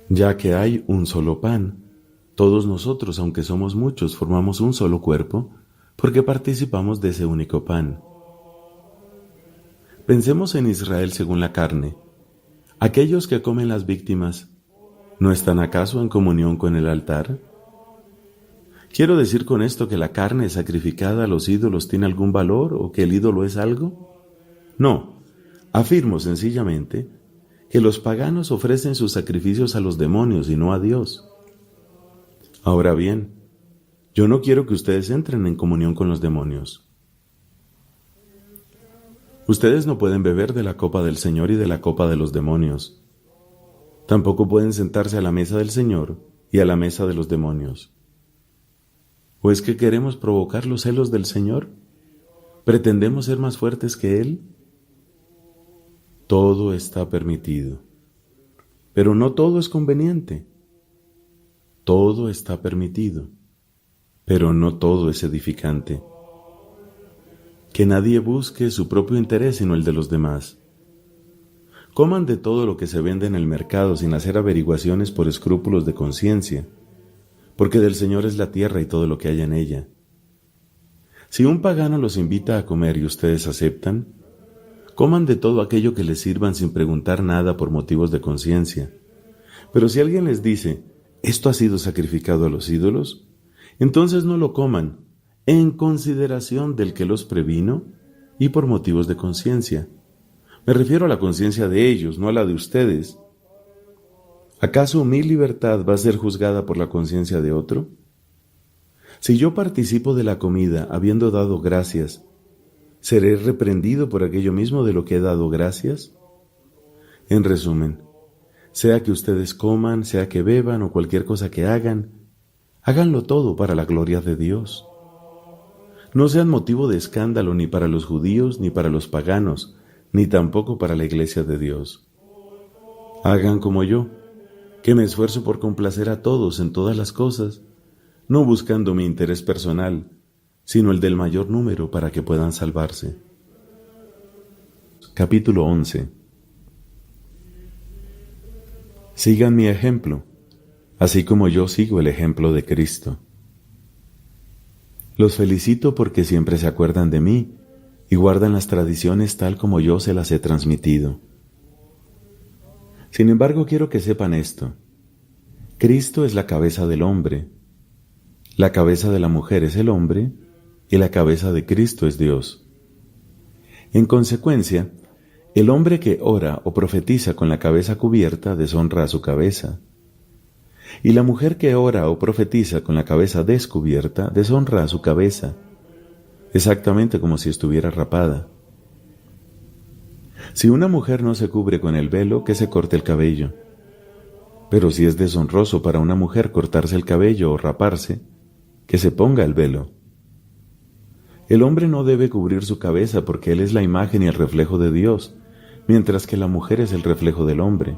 Ya que hay un solo pan, todos nosotros, aunque somos muchos, formamos un solo cuerpo, porque participamos de ese único pan. Pensemos en Israel según la carne. Aquellos que comen las víctimas, ¿no están acaso en comunión con el altar? ¿Quiero decir con esto que la carne sacrificada a los ídolos tiene algún valor o que el ídolo es algo? No, afirmo sencillamente que los paganos ofrecen sus sacrificios a los demonios y no a Dios. Ahora bien, yo no quiero que ustedes entren en comunión con los demonios. Ustedes no pueden beber de la copa del Señor y de la copa de los demonios. Tampoco pueden sentarse a la mesa del Señor y a la mesa de los demonios. ¿O es que queremos provocar los celos del Señor? ¿Pretendemos ser más fuertes que Él? Todo está permitido, pero no todo es conveniente. Todo está permitido, pero no todo es edificante. Que nadie busque su propio interés sino el de los demás. Coman de todo lo que se vende en el mercado sin hacer averiguaciones por escrúpulos de conciencia, porque del Señor es la tierra y todo lo que hay en ella. Si un pagano los invita a comer y ustedes aceptan, coman de todo aquello que les sirvan sin preguntar nada por motivos de conciencia. Pero si alguien les dice, ¿esto ha sido sacrificado a los ídolos?, entonces no lo coman, en consideración del que los previno y por motivos de conciencia. Me refiero a la conciencia de ellos, no a la de ustedes. ¿Acaso mi libertad va a ser juzgada por la conciencia de otro? Si yo participo de la comida habiendo dado gracias, ¿seré reprendido por aquello mismo de lo que he dado gracias? En resumen, sea que ustedes coman, sea que beban o cualquier cosa que hagan, háganlo todo para la gloria de Dios. No sean motivo de escándalo ni para los judíos ni para los paganos, ni tampoco para la iglesia de Dios. Hagan como yo, que me esfuerzo por complacer a todos en todas las cosas, no buscando mi interés personal, sino el del mayor número para que puedan salvarse. Capítulo 11. Sigan mi ejemplo, así como yo sigo el ejemplo de Cristo. Los felicito porque siempre se acuerdan de mí y guardan las tradiciones tal como yo se las he transmitido. Sin embargo, quiero que sepan esto. Cristo es la cabeza del hombre. La cabeza de la mujer es el hombre y la cabeza de Cristo es Dios. En consecuencia, el hombre que ora o profetiza con la cabeza cubierta deshonra a su cabeza, y la mujer que ora o profetiza con la cabeza descubierta deshonra a su cabeza, exactamente como si estuviera rapada. Si una mujer no se cubre con el velo, que se corte el cabello. Pero si es deshonroso para una mujer cortarse el cabello o raparse, que se ponga el velo. El hombre no debe cubrir su cabeza porque él es la imagen y el reflejo de Dios, mientras que la mujer es el reflejo del hombre.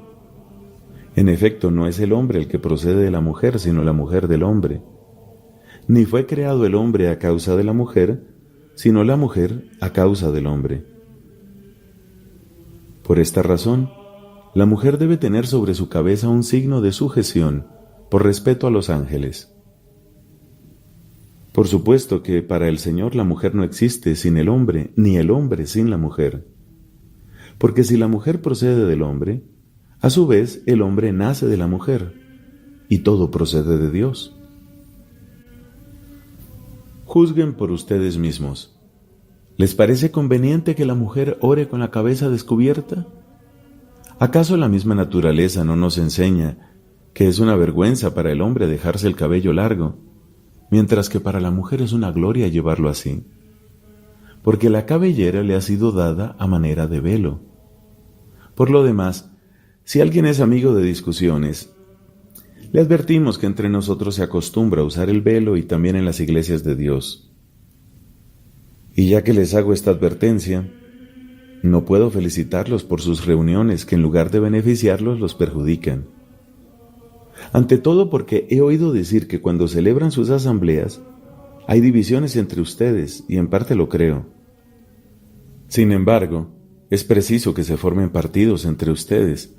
En efecto, no es el hombre el que procede de la mujer, sino la mujer del hombre. Ni fue creado el hombre a causa de la mujer, sino la mujer a causa del hombre. Por esta razón, la mujer debe tener sobre su cabeza un signo de sujeción, por respeto a los ángeles. Por supuesto que para el Señor la mujer no existe sin el hombre, ni el hombre sin la mujer. Porque si la mujer procede del hombre, a su vez el hombre nace de la mujer, y todo procede de Dios. Juzguen por ustedes mismos. ¿Les parece conveniente que la mujer ore con la cabeza descubierta? ¿Acaso la misma naturaleza no nos enseña que es una vergüenza para el hombre dejarse el cabello largo, mientras que para la mujer es una gloria llevarlo así? Porque la cabellera le ha sido dada a manera de velo. Por lo demás, si alguien es amigo de discusiones, le advertimos que entre nosotros se acostumbra a usar el velo y también en las iglesias de Dios. Y ya que les hago esta advertencia, no puedo felicitarlos por sus reuniones que en lugar de beneficiarlos los perjudican. Ante todo porque he oído decir que cuando celebran sus asambleas hay divisiones entre ustedes y en parte lo creo. Sin embargo, es preciso que se formen partidos entre ustedes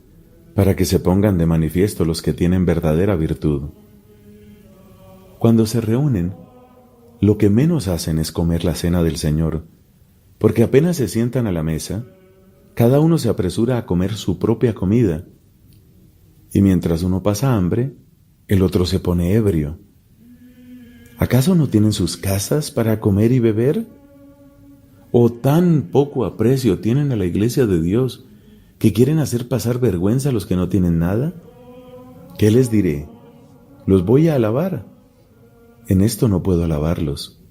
para que se pongan de manifiesto los que tienen verdadera virtud. Cuando se reúnen, lo que menos hacen es comer la cena del Señor, porque apenas se sientan a la mesa, cada uno se apresura a comer su propia comida, y mientras uno pasa hambre, el otro se pone ebrio. ¿Acaso no tienen sus casas para comer y beber? ¿O tan poco aprecio tienen a la iglesia de Dios que quieren hacer pasar vergüenza a los que no tienen nada? ¿Qué les diré? ¿Los voy a alabar? En esto no puedo alabarlos.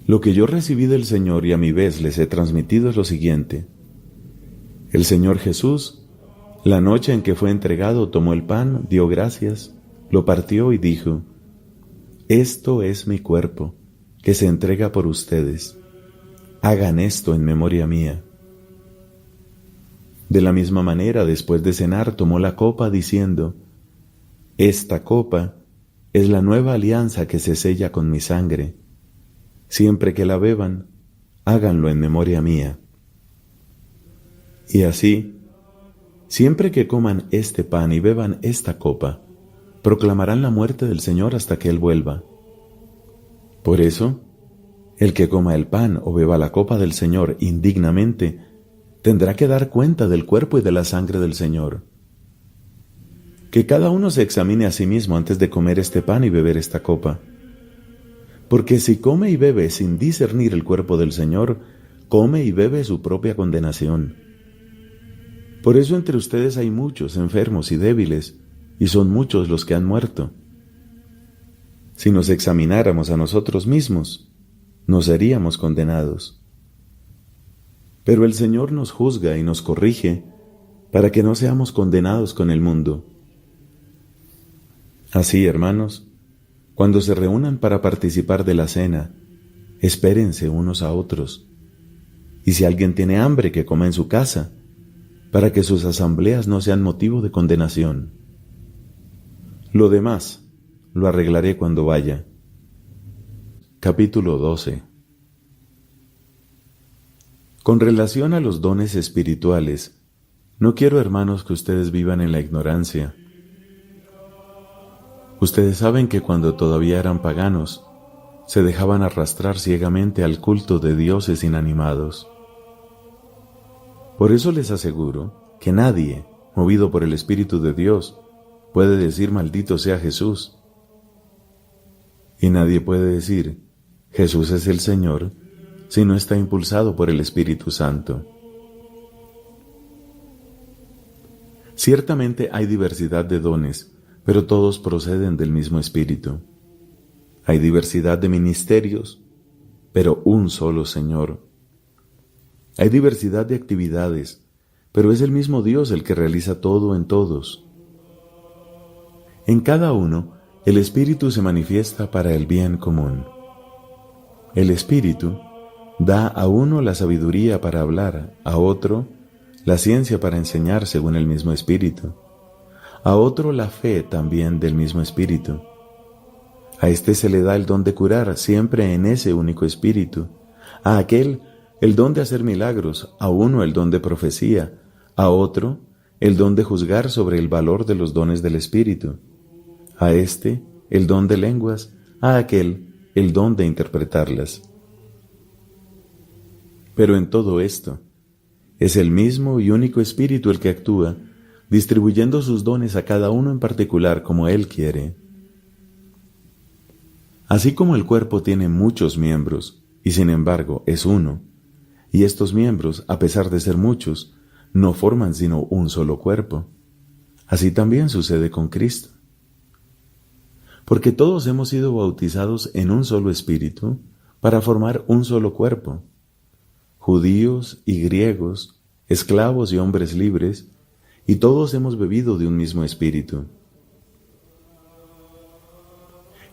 Lo que yo recibí del Señor y a mi vez les he transmitido es lo siguiente. El Señor Jesús, la noche en que fue entregado, tomó el pan, dio gracias, lo partió y dijo: «Esto es mi cuerpo, que se entrega por ustedes. Hagan esto en memoria mía». De la misma manera, después de cenar, tomó la copa diciendo: «Esta copa es la nueva alianza que se sella con mi sangre. Siempre que la beban, háganlo en memoria mía». Y así, siempre que coman este pan y beban esta copa, proclamarán la muerte del Señor hasta que Él vuelva. Por eso, el que coma el pan o beba la copa del Señor indignamente, tendrá que dar cuenta del cuerpo y de la sangre del Señor. Que cada uno se examine a sí mismo antes de comer este pan y beber esta copa. Porque si come y bebe sin discernir el cuerpo del Señor, come y bebe su propia condenación. Por eso entre ustedes hay muchos enfermos y débiles, y son muchos los que han muerto. Si nos examináramos a nosotros mismos, no seríamos condenados. Pero el Señor nos juzga y nos corrige para que no seamos condenados con el mundo. Así, hermanos, cuando se reúnan para participar de la cena, espérense unos a otros. Y si alguien tiene hambre, que coma en su casa, para que sus asambleas no sean motivo de condenación. Lo demás lo arreglaré cuando vaya. Capítulo 12. Con relación a los dones espirituales, no quiero, hermanos, que ustedes vivan en la ignorancia. Ustedes saben que cuando todavía eran paganos, se dejaban arrastrar ciegamente al culto de dioses inanimados. Por eso les aseguro que nadie, movido por el Espíritu de Dios, puede decir maldito sea Jesús. Y nadie puede decir Jesús es el Señor si no está impulsado por el Espíritu Santo. Ciertamente hay diversidad de dones, pero todos proceden del mismo Espíritu. Hay diversidad de ministerios, pero un solo Señor. Hay diversidad de actividades, pero es el mismo Dios el que realiza todo en todos. En cada uno, el Espíritu se manifiesta para el bien común. El Espíritu da a uno la sabiduría para hablar, a otro la ciencia para enseñar según el mismo Espíritu, a otro la fe también del mismo Espíritu. A este se le da el don de curar, siempre en ese único Espíritu, a aquel el don de hacer milagros, a uno el don de profecía, a otro el don de juzgar sobre el valor de los dones del Espíritu, a este el don de lenguas, a aquel el don de interpretarlas. Pero en todo esto, es el mismo y único Espíritu el que actúa, distribuyendo sus dones a cada uno en particular como Él quiere. Así como el cuerpo tiene muchos miembros, y sin embargo es uno, y estos miembros, a pesar de ser muchos, no forman sino un solo cuerpo, así también sucede con Cristo. Porque todos hemos sido bautizados en un solo Espíritu para formar un solo cuerpo, judíos y griegos, esclavos y hombres libres, y todos hemos bebido de un mismo Espíritu.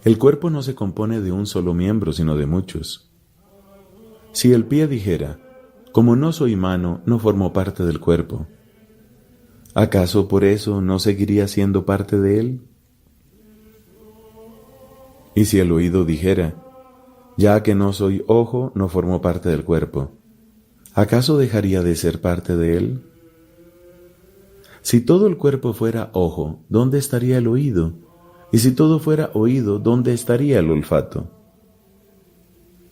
El cuerpo no se compone de un solo miembro, sino de muchos. Si el pie dijera, como no soy mano, no formo parte del cuerpo, ¿acaso por eso no seguiría siendo parte de él? Y si el oído dijera, ya que no soy ojo, no formo parte del cuerpo, ¿acaso dejaría de ser parte de él? Si todo el cuerpo fuera ojo, ¿dónde estaría el oído? Y si todo fuera oído, ¿dónde estaría el olfato?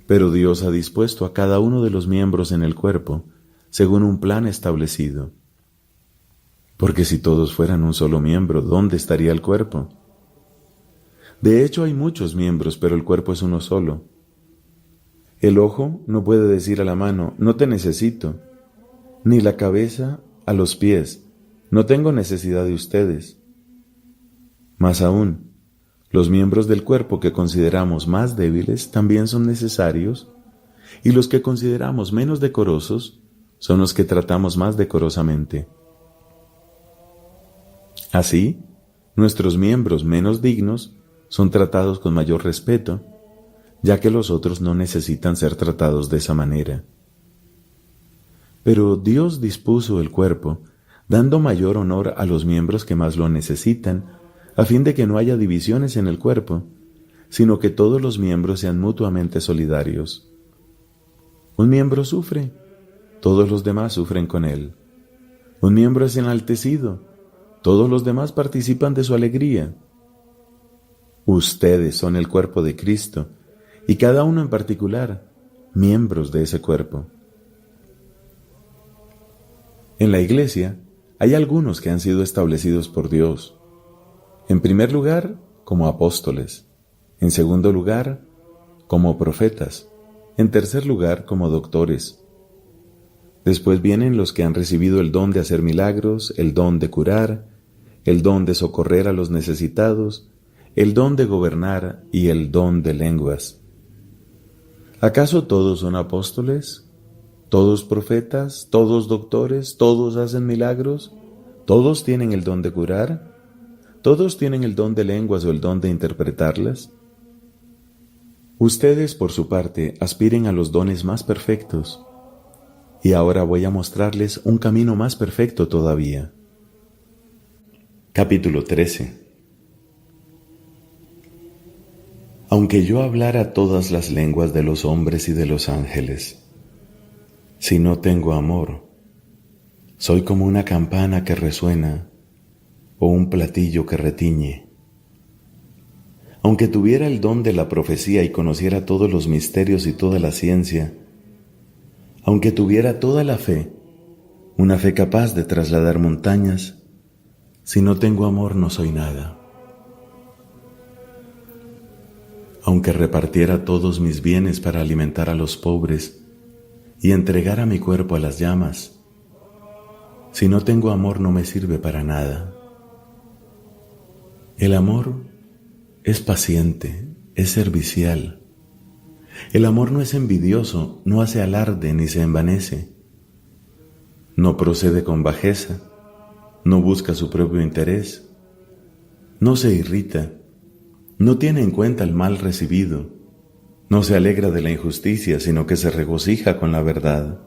Pero Dios ha dispuesto a cada uno de los miembros en el cuerpo, según un plan establecido. Porque si todos fueran un solo miembro, ¿dónde estaría el cuerpo? De hecho, hay muchos miembros, pero el cuerpo es uno solo. El ojo no puede decir a la mano, no te necesito, ni la cabeza a los pies, no tengo necesidad de ustedes. Más aún, los miembros del cuerpo que consideramos más débiles también son necesarios, y los que consideramos menos decorosos son los que tratamos más decorosamente. Así, nuestros miembros menos dignos son tratados con mayor respeto, ya que los otros no necesitan ser tratados de esa manera. Pero Dios dispuso el cuerpo, dando mayor honor a los miembros que más lo necesitan, a fin de que no haya divisiones en el cuerpo, sino que todos los miembros sean mutuamente solidarios. Un miembro sufre, todos los demás sufren con él. Un miembro es enaltecido, todos los demás participan de su alegría. Ustedes son el cuerpo de Cristo, y cada uno en particular, miembros de ese cuerpo. En la Iglesia hay algunos que han sido establecidos por Dios. En primer lugar, como apóstoles. En segundo lugar, como profetas. En tercer lugar, como doctores. Después vienen los que han recibido el don de hacer milagros, el don de curar, el don de socorrer a los necesitados, el don de gobernar y el don de lenguas. ¿Acaso todos son apóstoles? ¿Todos profetas? ¿Todos doctores? ¿Todos hacen milagros? ¿Todos tienen el don de curar? ¿Todos tienen el don de lenguas o el don de interpretarlas? Ustedes, por su parte, aspiren a los dones más perfectos. Y ahora voy a mostrarles un camino más perfecto todavía. Capítulo 13. Aunque yo hablara todas las lenguas de los hombres y de los ángeles, si no tengo amor, soy como una campana que resuena o un platillo que retiñe. Aunque tuviera el don de la profecía y conociera todos los misterios y toda la ciencia, aunque tuviera toda la fe, una fe capaz de trasladar montañas, si no tengo amor no soy nada. Aunque repartiera todos mis bienes para alimentar a los pobres y entregara mi cuerpo a las llamas, si no tengo amor no me sirve para nada. El amor es paciente, es servicial. El amor no es envidioso, no hace alarde ni se envanece. No procede con bajeza, no busca su propio interés, no se irrita, no tiene en cuenta el mal recibido, no se alegra de la injusticia, sino que se regocija con la verdad.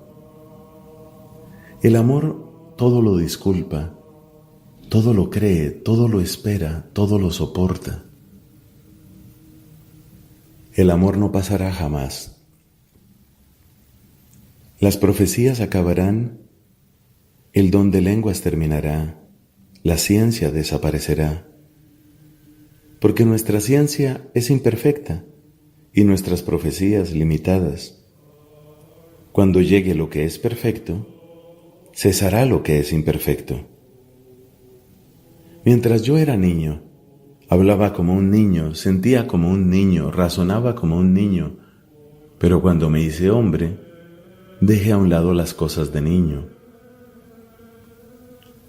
El amor todo lo disculpa, todo lo cree, todo lo espera, todo lo soporta. El amor no pasará jamás. Las profecías acabarán, el don de lenguas terminará, la ciencia desaparecerá. Porque nuestra ciencia es imperfecta y nuestras profecías limitadas. Cuando llegue lo que es perfecto, cesará lo que es imperfecto. Mientras yo era niño, hablaba como un niño, sentía como un niño, razonaba como un niño, pero cuando me hice hombre, dejé a un lado las cosas de niño.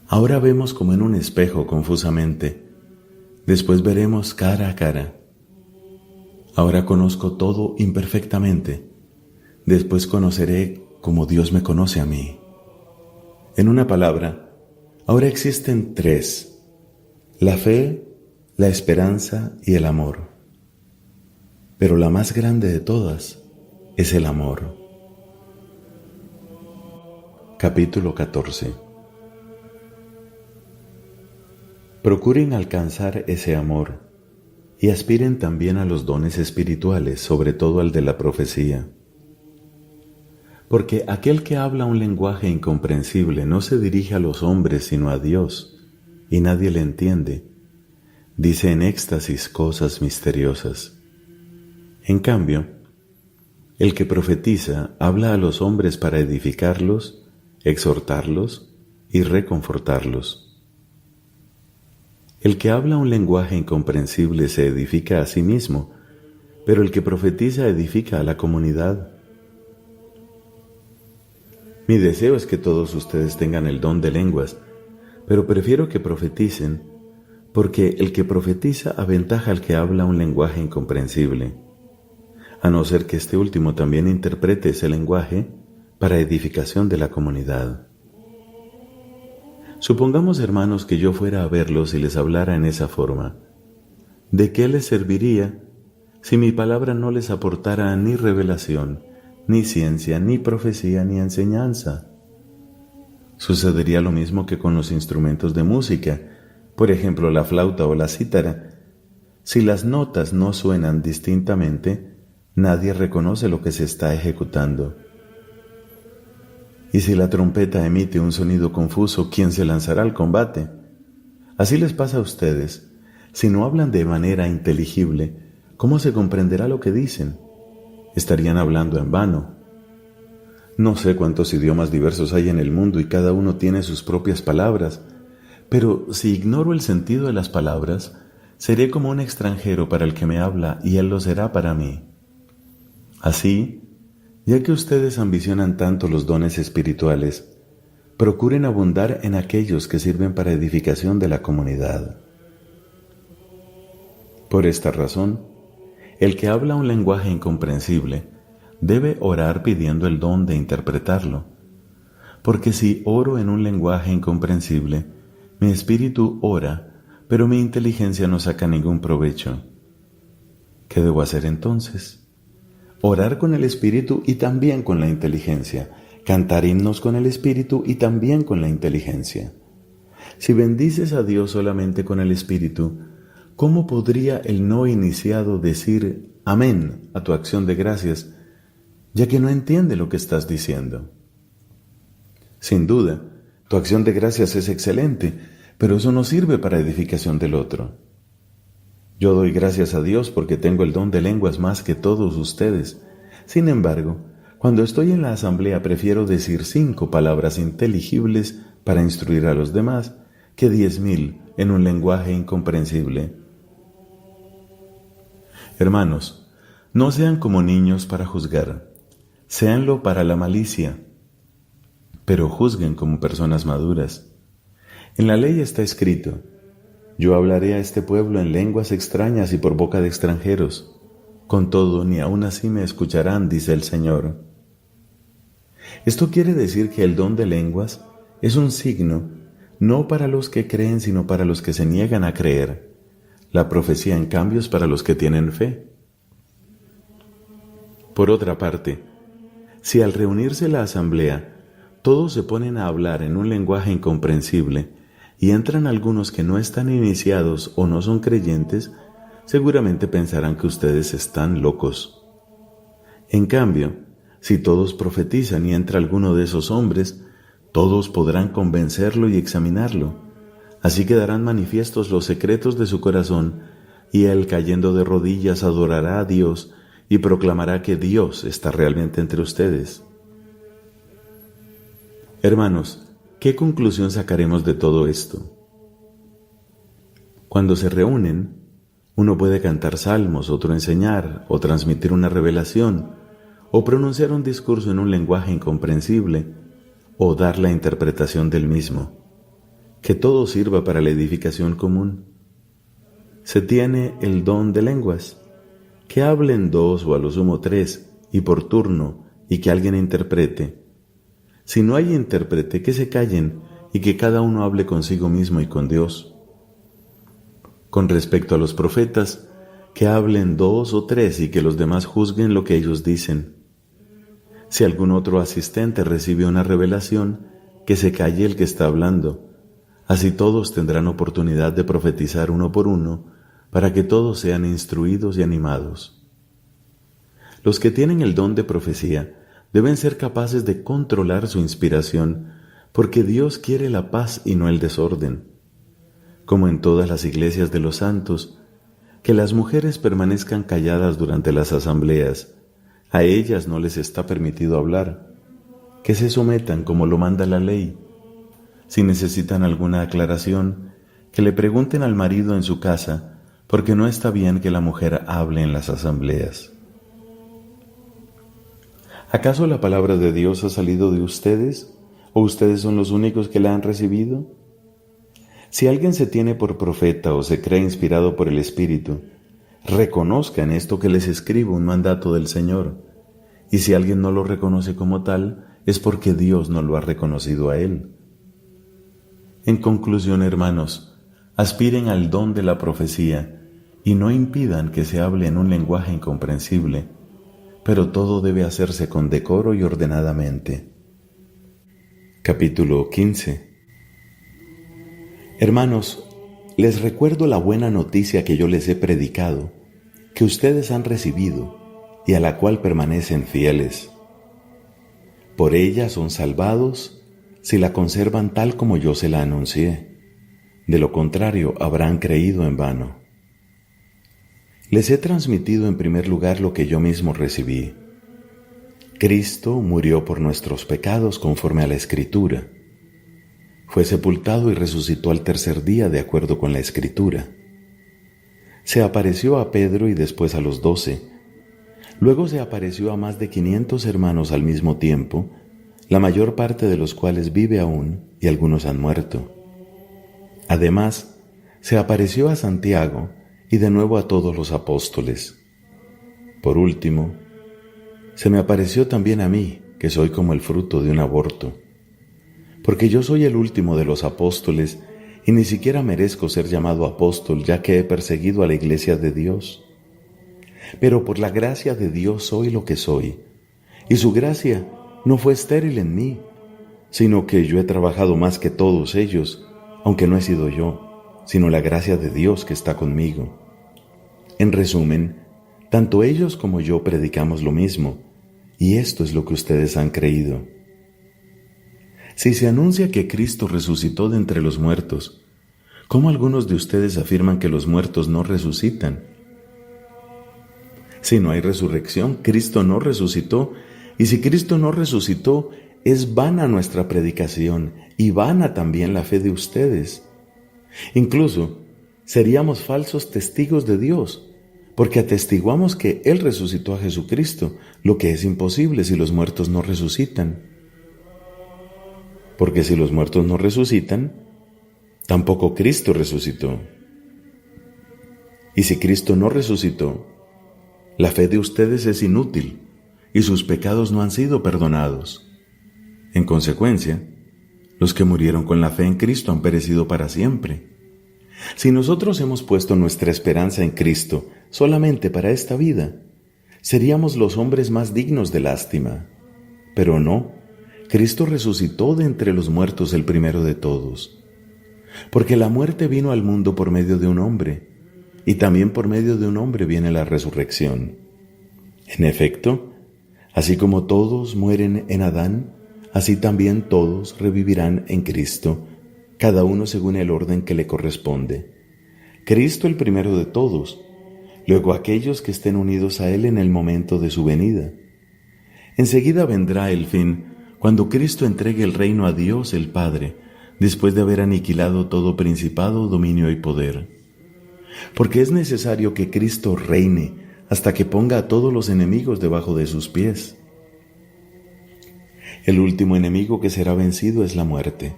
Ahora vemos como en un espejo confusamente, después veremos cara a cara. Ahora conozco todo imperfectamente, después conoceré como Dios me conoce a mí. En una palabra, ahora existen tres: la fe, la esperanza y el amor. Pero la más grande de todas es el amor. Capítulo 14. Procuren alcanzar ese amor y aspiren también a los dones espirituales, sobre todo al de la profecía. Porque aquel que habla un lenguaje incomprensible no se dirige a los hombres sino a Dios, y nadie le entiende. Dice en éxtasis cosas misteriosas. En cambio, el que profetiza habla a los hombres para edificarlos, exhortarlos y reconfortarlos. El que habla un lenguaje incomprensible se edifica a sí mismo, pero el que profetiza edifica a la comunidad. Mi deseo es que todos ustedes tengan el don de lenguas, pero prefiero que profeticen, porque el que profetiza aventaja al que habla un lenguaje incomprensible, a no ser que este último también interprete ese lenguaje para edificación de la comunidad. Supongamos, hermanos, que yo fuera a verlos y les hablara en esa forma. ¿De qué les serviría si mi palabra no les aportara ni revelación, ni ciencia, ni profecía, ni enseñanza? Sucedería lo mismo que con los instrumentos de música, por ejemplo la flauta o la cítara. Si las notas no suenan distintamente, nadie reconoce lo que se está ejecutando. Y si la trompeta emite un sonido confuso, ¿quién se lanzará al combate? Así les pasa a ustedes. Si no hablan de manera inteligible, ¿cómo se comprenderá lo que dicen? Estarían hablando en vano. No sé cuántos idiomas diversos hay en el mundo y cada uno tiene sus propias palabras, pero si ignoro el sentido de las palabras, seré como un extranjero para el que me habla y él lo será para mí. Así, ya que ustedes ambicionan tanto los dones espirituales, procuren abundar en aquellos que sirven para edificación de la comunidad. Por esta razón, el que habla un lenguaje incomprensible debe orar pidiendo el don de interpretarlo, porque si oro en un lenguaje incomprensible, mi espíritu ora, pero mi inteligencia no saca ningún provecho. ¿Qué debo hacer entonces? Orar con el espíritu y también con la inteligencia, cantar himnos con el espíritu y también con la inteligencia. Si bendices a Dios solamente con el espíritu, ¿cómo podría el no iniciado decir amén a tu acción de gracias, ya que no entiende lo que estás diciendo? Sin duda, tu acción de gracias es excelente, pero eso no sirve para edificación del otro. Yo doy gracias a Dios porque tengo el don de lenguas más que todos ustedes. Sin embargo, cuando estoy en la asamblea prefiero decir 5 palabras inteligibles para instruir a los demás que 10,000 en un lenguaje incomprensible. Hermanos, no sean como niños para juzgar, séanlo para la malicia, pero juzguen como personas maduras. En la ley está escrito: yo hablaré a este pueblo en lenguas extrañas y por boca de extranjeros. Con todo, ni aun así me escucharán, dice el Señor. Esto quiere decir que el don de lenguas es un signo, no para los que creen, sino para los que se niegan a creer. La profecía, en cambio, es para los que tienen fe. Por otra parte, si al reunirse la asamblea, todos se ponen a hablar en un lenguaje incomprensible, y entran algunos que no están iniciados o no son creyentes, seguramente pensarán que ustedes están locos. En cambio, si todos profetizan y entra alguno de esos hombres, todos podrán convencerlo y examinarlo. Así quedarán manifiestos los secretos de su corazón, y él, cayendo de rodillas, adorará a Dios y proclamará que Dios está realmente entre ustedes. Hermanos, ¿qué conclusión sacaremos de todo esto? Cuando se reúnen, uno puede cantar salmos, otro enseñar, o transmitir una revelación, o pronunciar un discurso en un lenguaje incomprensible, o dar la interpretación del mismo. Que todo sirva para la edificación común. Se tiene el don de lenguas. Que hablen 2 o a lo sumo 3, y por turno, y que alguien interprete. Si no hay intérprete, que se callen y que cada uno hable consigo mismo y con Dios. Con respecto a los profetas, que hablen 2 o 3 y que los demás juzguen lo que ellos dicen. Si algún otro asistente recibe una revelación, que se calle el que está hablando. Así todos tendrán oportunidad de profetizar uno por uno, para que todos sean instruidos y animados. Los que tienen el don de profecía deben ser capaces de controlar su inspiración, porque Dios quiere la paz y no el desorden. Como en todas las iglesias de los santos, que las mujeres permanezcan calladas durante las asambleas. A ellas no les está permitido hablar. Que se sometan como lo manda la ley. Si necesitan alguna aclaración, que le pregunten al marido en su casa, porque no está bien que la mujer hable en las asambleas. ¿Acaso la palabra de Dios ha salido de ustedes? ¿O ustedes son los únicos que la han recibido? Si alguien se tiene por profeta o se cree inspirado por el Espíritu, reconozcan esto que les escribo, un mandato del Señor. Y si alguien no lo reconoce como tal, es porque Dios no lo ha reconocido a él. En conclusión, hermanos, aspiren al don de la profecía y no impidan que se hable en un lenguaje incomprensible, pero todo debe hacerse con decoro y ordenadamente. Capítulo 15. Hermanos, les recuerdo la buena noticia que yo les he predicado, que ustedes han recibido y a la cual permanecen fieles. Por ella son salvados si la conservan tal como yo se la anuncié. De lo contrario, habrán creído en vano. Les he transmitido en primer lugar lo que yo mismo recibí. Cristo murió por nuestros pecados conforme a la Escritura. Fue sepultado y resucitó al tercer día de acuerdo con la Escritura. Se apareció a Pedro y después a los 12. Luego se apareció a más de 500 hermanos al mismo tiempo, la mayor parte de los cuales vive aún y algunos han muerto. Además, se apareció a Santiago y de nuevo a todos los apóstoles. Por último, se me apareció también a mí, que soy como el fruto de un aborto, porque yo soy el último de los apóstoles y ni siquiera merezco ser llamado apóstol, ya que he perseguido a la iglesia de Dios. Pero por la gracia de Dios soy lo que soy, y su gracia no fue estéril en mí, sino que yo he trabajado más que todos ellos, aunque no he sido yo, sino la gracia de Dios que está conmigo. En resumen, tanto ellos como yo predicamos lo mismo, y esto es lo que ustedes han creído. Si se anuncia que Cristo resucitó de entre los muertos, ¿cómo algunos de ustedes afirman que los muertos no resucitan? Si no hay resurrección, Cristo no resucitó, y si Cristo no resucitó, es vana nuestra predicación y vana también la fe de ustedes. Incluso seríamos falsos testigos de Dios, porque atestiguamos que Él resucitó a Jesucristo, lo que es imposible si los muertos no resucitan. Porque si los muertos no resucitan, tampoco Cristo resucitó. Y si Cristo no resucitó, la fe de ustedes es inútil y sus pecados no han sido perdonados. En consecuencia, los que murieron con la fe en Cristo han perecido para siempre. Si nosotros hemos puesto nuestra esperanza en Cristo solamente para esta vida, seríamos los hombres más dignos de lástima. Pero no, Cristo resucitó de entre los muertos el primero de todos. Porque la muerte vino al mundo por medio de un hombre, y también por medio de un hombre viene la resurrección. En efecto, así como todos mueren en Adán, así también todos revivirán en Cristo, cada uno según el orden que le corresponde. Cristo el primero de todos, luego aquellos que estén unidos a Él en el momento de su venida. Enseguida vendrá el fin, cuando Cristo entregue el reino a Dios el Padre, después de haber aniquilado todo principado, dominio y poder. Porque es necesario que Cristo reine hasta que ponga a todos los enemigos debajo de sus pies. El último enemigo que será vencido es la muerte,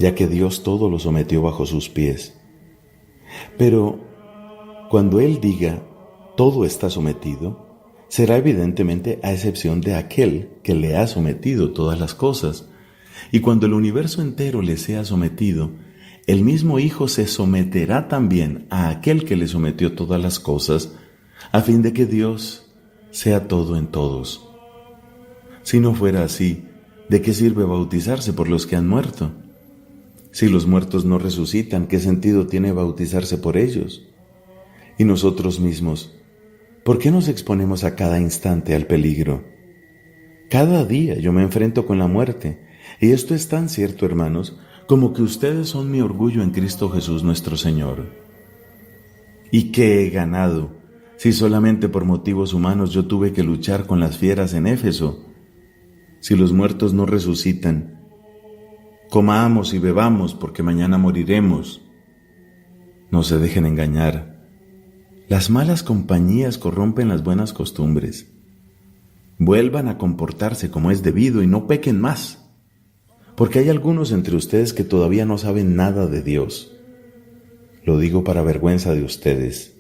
ya que Dios todo lo sometió bajo sus pies. Pero cuando Él diga, todo está sometido, será evidentemente a excepción de aquel que le ha sometido todas las cosas. Y cuando el universo entero le sea sometido, el mismo Hijo se someterá también a aquel que le sometió todas las cosas, a fin de que Dios sea todo en todos. Si no fuera así, ¿de qué sirve bautizarse por los que han muerto? Si los muertos no resucitan, ¿qué sentido tiene bautizarse por ellos? Y nosotros mismos, ¿por qué nos exponemos a cada instante al peligro? Cada día yo me enfrento con la muerte, y esto es tan cierto, hermanos, como que ustedes son mi orgullo en Cristo Jesús nuestro Señor. ¿Y qué he ganado si solamente por motivos humanos yo tuve que luchar con las fieras en Éfeso? Si los muertos no resucitan, comamos y bebamos porque mañana moriremos. No se dejen engañar. Las malas compañías corrompen las buenas costumbres. Vuelvan a comportarse como es debido y no pequen más, porque hay algunos entre ustedes que todavía no saben nada de Dios. Lo digo para vergüenza de ustedes.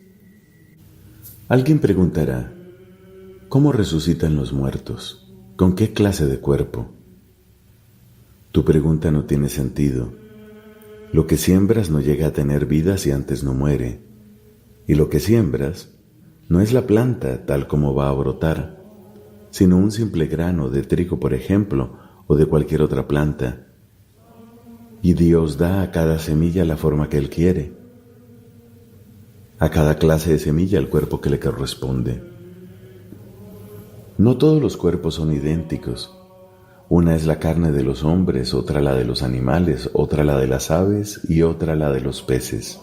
Alguien preguntará, ¿cómo resucitan los muertos? ¿Con qué clase de cuerpo? Tu pregunta no tiene sentido. Lo que siembras no llega a tener vida si antes no muere. Y lo que siembras no es la planta tal como va a brotar, sino un simple grano de trigo, por ejemplo, o de cualquier otra planta. Y Dios da a cada semilla la forma que Él quiere, a cada clase de semilla el cuerpo que le corresponde. No todos los cuerpos son idénticos. Una es la carne de los hombres, otra la de los animales, otra la de las aves y otra la de los peces.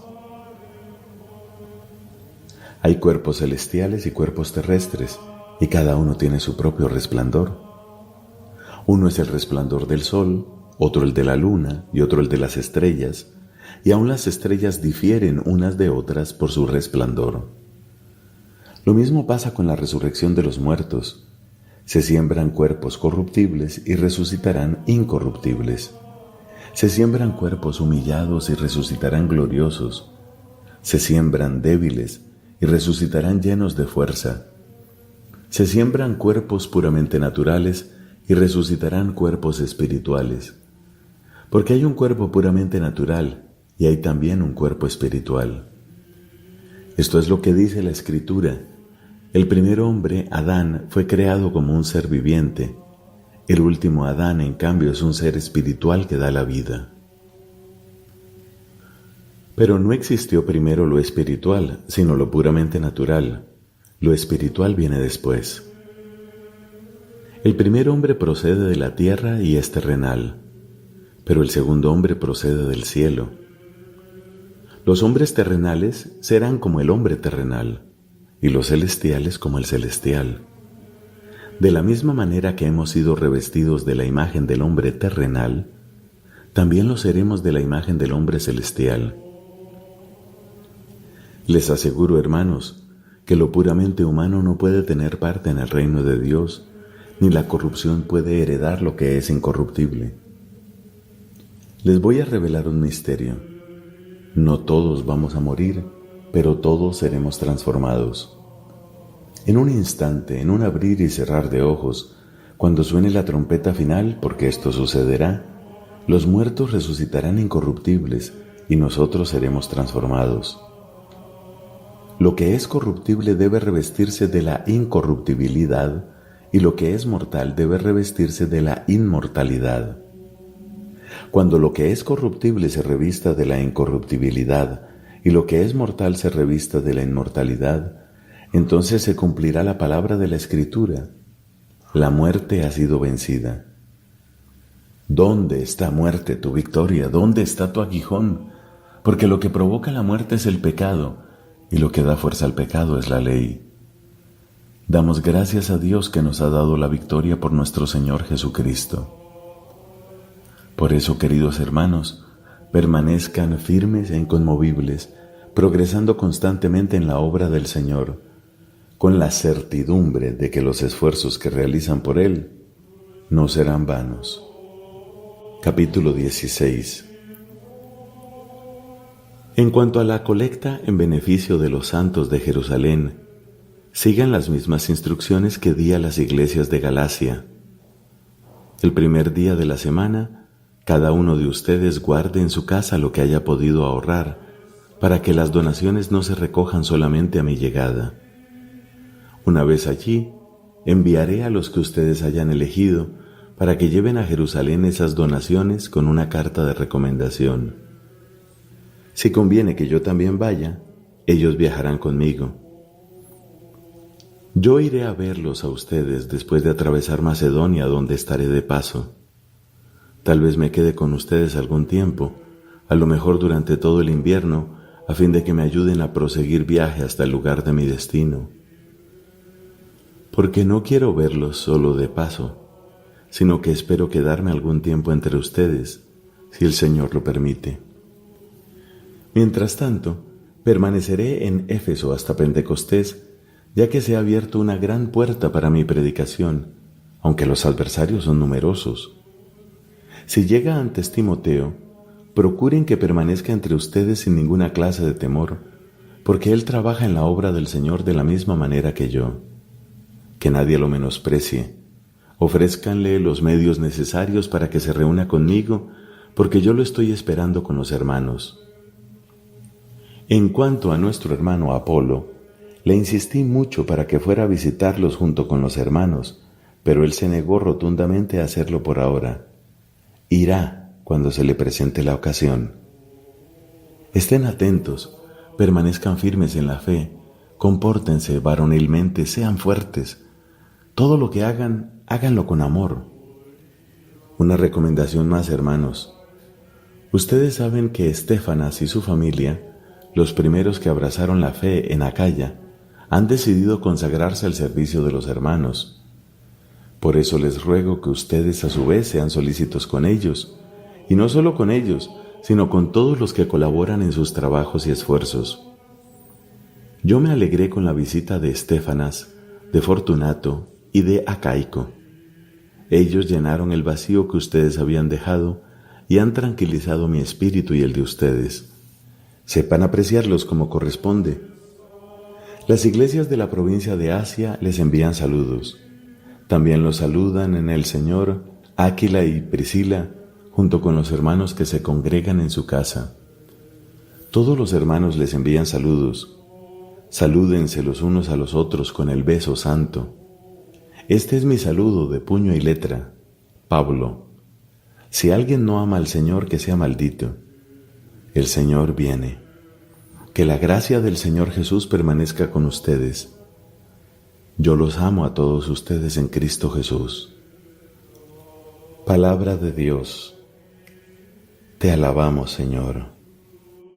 Hay cuerpos celestiales y cuerpos terrestres, y cada uno tiene su propio resplandor. Uno es el resplandor del sol, otro el de la luna y otro el de las estrellas, y aun las estrellas difieren unas de otras por su resplandor. Lo mismo pasa con la resurrección de los muertos. Se siembran cuerpos corruptibles y resucitarán incorruptibles. Se siembran cuerpos humillados y resucitarán gloriosos. Se siembran débiles y resucitarán llenos de fuerza. Se siembran cuerpos puramente naturales y resucitarán cuerpos espirituales. Porque hay un cuerpo puramente natural y hay también un cuerpo espiritual. Esto es lo que dice la Escritura. El primer hombre, Adán, fue creado como un ser viviente. El último Adán, en cambio, es un ser espiritual que da la vida. Pero no existió primero lo espiritual, sino lo puramente natural. Lo espiritual viene después. El primer hombre procede de la tierra y es terrenal, pero el segundo hombre procede del cielo. Los hombres terrenales serán como el hombre terrenal, y los celestiales como el celestial. De la misma manera que hemos sido revestidos de la imagen del hombre terrenal, también lo seremos de la imagen del hombre celestial. Les aseguro, hermanos, que lo puramente humano no puede tener parte en el reino de Dios, ni la corrupción puede heredar lo que es incorruptible. Les voy a revelar un misterio. No todos vamos a morir, pero todos seremos transformados. En un instante, en un abrir y cerrar de ojos, cuando suene la trompeta final, porque esto sucederá, los muertos resucitarán incorruptibles y nosotros seremos transformados. Lo que es corruptible debe revestirse de la incorruptibilidad y lo que es mortal debe revestirse de la inmortalidad. Cuando lo que es corruptible se revista de la incorruptibilidad y lo que es mortal se revista de la inmortalidad, entonces se cumplirá la palabra de la Escritura: la muerte ha sido vencida. ¿Dónde está, muerte, tu victoria? ¿Dónde está tu aguijón? Porque lo que provoca la muerte es el pecado, y lo que da fuerza al pecado es la ley. Damos gracias a Dios que nos ha dado la victoria por nuestro Señor Jesucristo. Por eso, queridos hermanos, permanezcan firmes e inconmovibles, progresando constantemente en la obra del Señor, con la certidumbre de que los esfuerzos que realizan por Él no serán vanos. Capítulo 16. En cuanto a la colecta en beneficio de los santos de Jerusalén, sigan las mismas instrucciones que di a las iglesias de Galacia. El primer día de la semana, cada uno de ustedes guarde en su casa lo que haya podido ahorrar, para que las donaciones no se recojan solamente a mi llegada. Una vez allí, enviaré a los que ustedes hayan elegido para que lleven a Jerusalén esas donaciones con una carta de recomendación. Si conviene que yo también vaya, ellos viajarán conmigo. Yo iré a verlos a ustedes después de atravesar Macedonia, donde estaré de paso. Tal vez me quede con ustedes algún tiempo, a lo mejor durante todo el invierno, a fin de que me ayuden a proseguir viaje hasta el lugar de mi destino. Porque no quiero verlos solo de paso, sino que espero quedarme algún tiempo entre ustedes, si el Señor lo permite. Mientras tanto, permaneceré en Éfeso hasta Pentecostés, ya que se ha abierto una gran puerta para mi predicación, aunque los adversarios son numerosos. Si llega antes Timoteo, procuren que permanezca entre ustedes sin ninguna clase de temor, porque él trabaja en la obra del Señor de la misma manera que yo. Que nadie lo menosprecie. Ofrézcanle los medios necesarios para que se reúna conmigo, porque yo lo estoy esperando con los hermanos. En cuanto a nuestro hermano Apolo, le insistí mucho para que fuera a visitarlos junto con los hermanos, pero él se negó rotundamente a hacerlo por ahora. Irá cuando se le presente la ocasión. Estén atentos, permanezcan firmes en la fe, compórtense varonilmente, sean fuertes. Todo lo que hagan, háganlo con amor. Una recomendación más, hermanos. Ustedes saben que Estéfanas y su familia, los primeros que abrazaron la fe en Acaya, han decidido consagrarse al servicio de los hermanos. Por eso les ruego que ustedes a su vez sean solícitos con ellos, y no solo con ellos, sino con todos los que colaboran en sus trabajos y esfuerzos. Yo me alegré con la visita de Estéfanas, de Fortunato y de Acaico. Ellos llenaron el vacío que ustedes habían dejado y han tranquilizado mi espíritu y el de ustedes. Sepan apreciarlos como corresponde. Las iglesias de la provincia de Asia les envían saludos. También los saludan en el Señor Áquila y Priscila, junto con los hermanos que se congregan en su casa. Todos los hermanos les envían saludos. Salúdense los unos a los otros con el beso santo. Este es mi saludo de puño y letra. Pablo. Si alguien no ama al Señor, que sea maldito. El Señor viene. Que la gracia del Señor Jesús permanezca con ustedes. Yo los amo a todos ustedes en Cristo Jesús. Palabra de Dios. Te alabamos, Señor.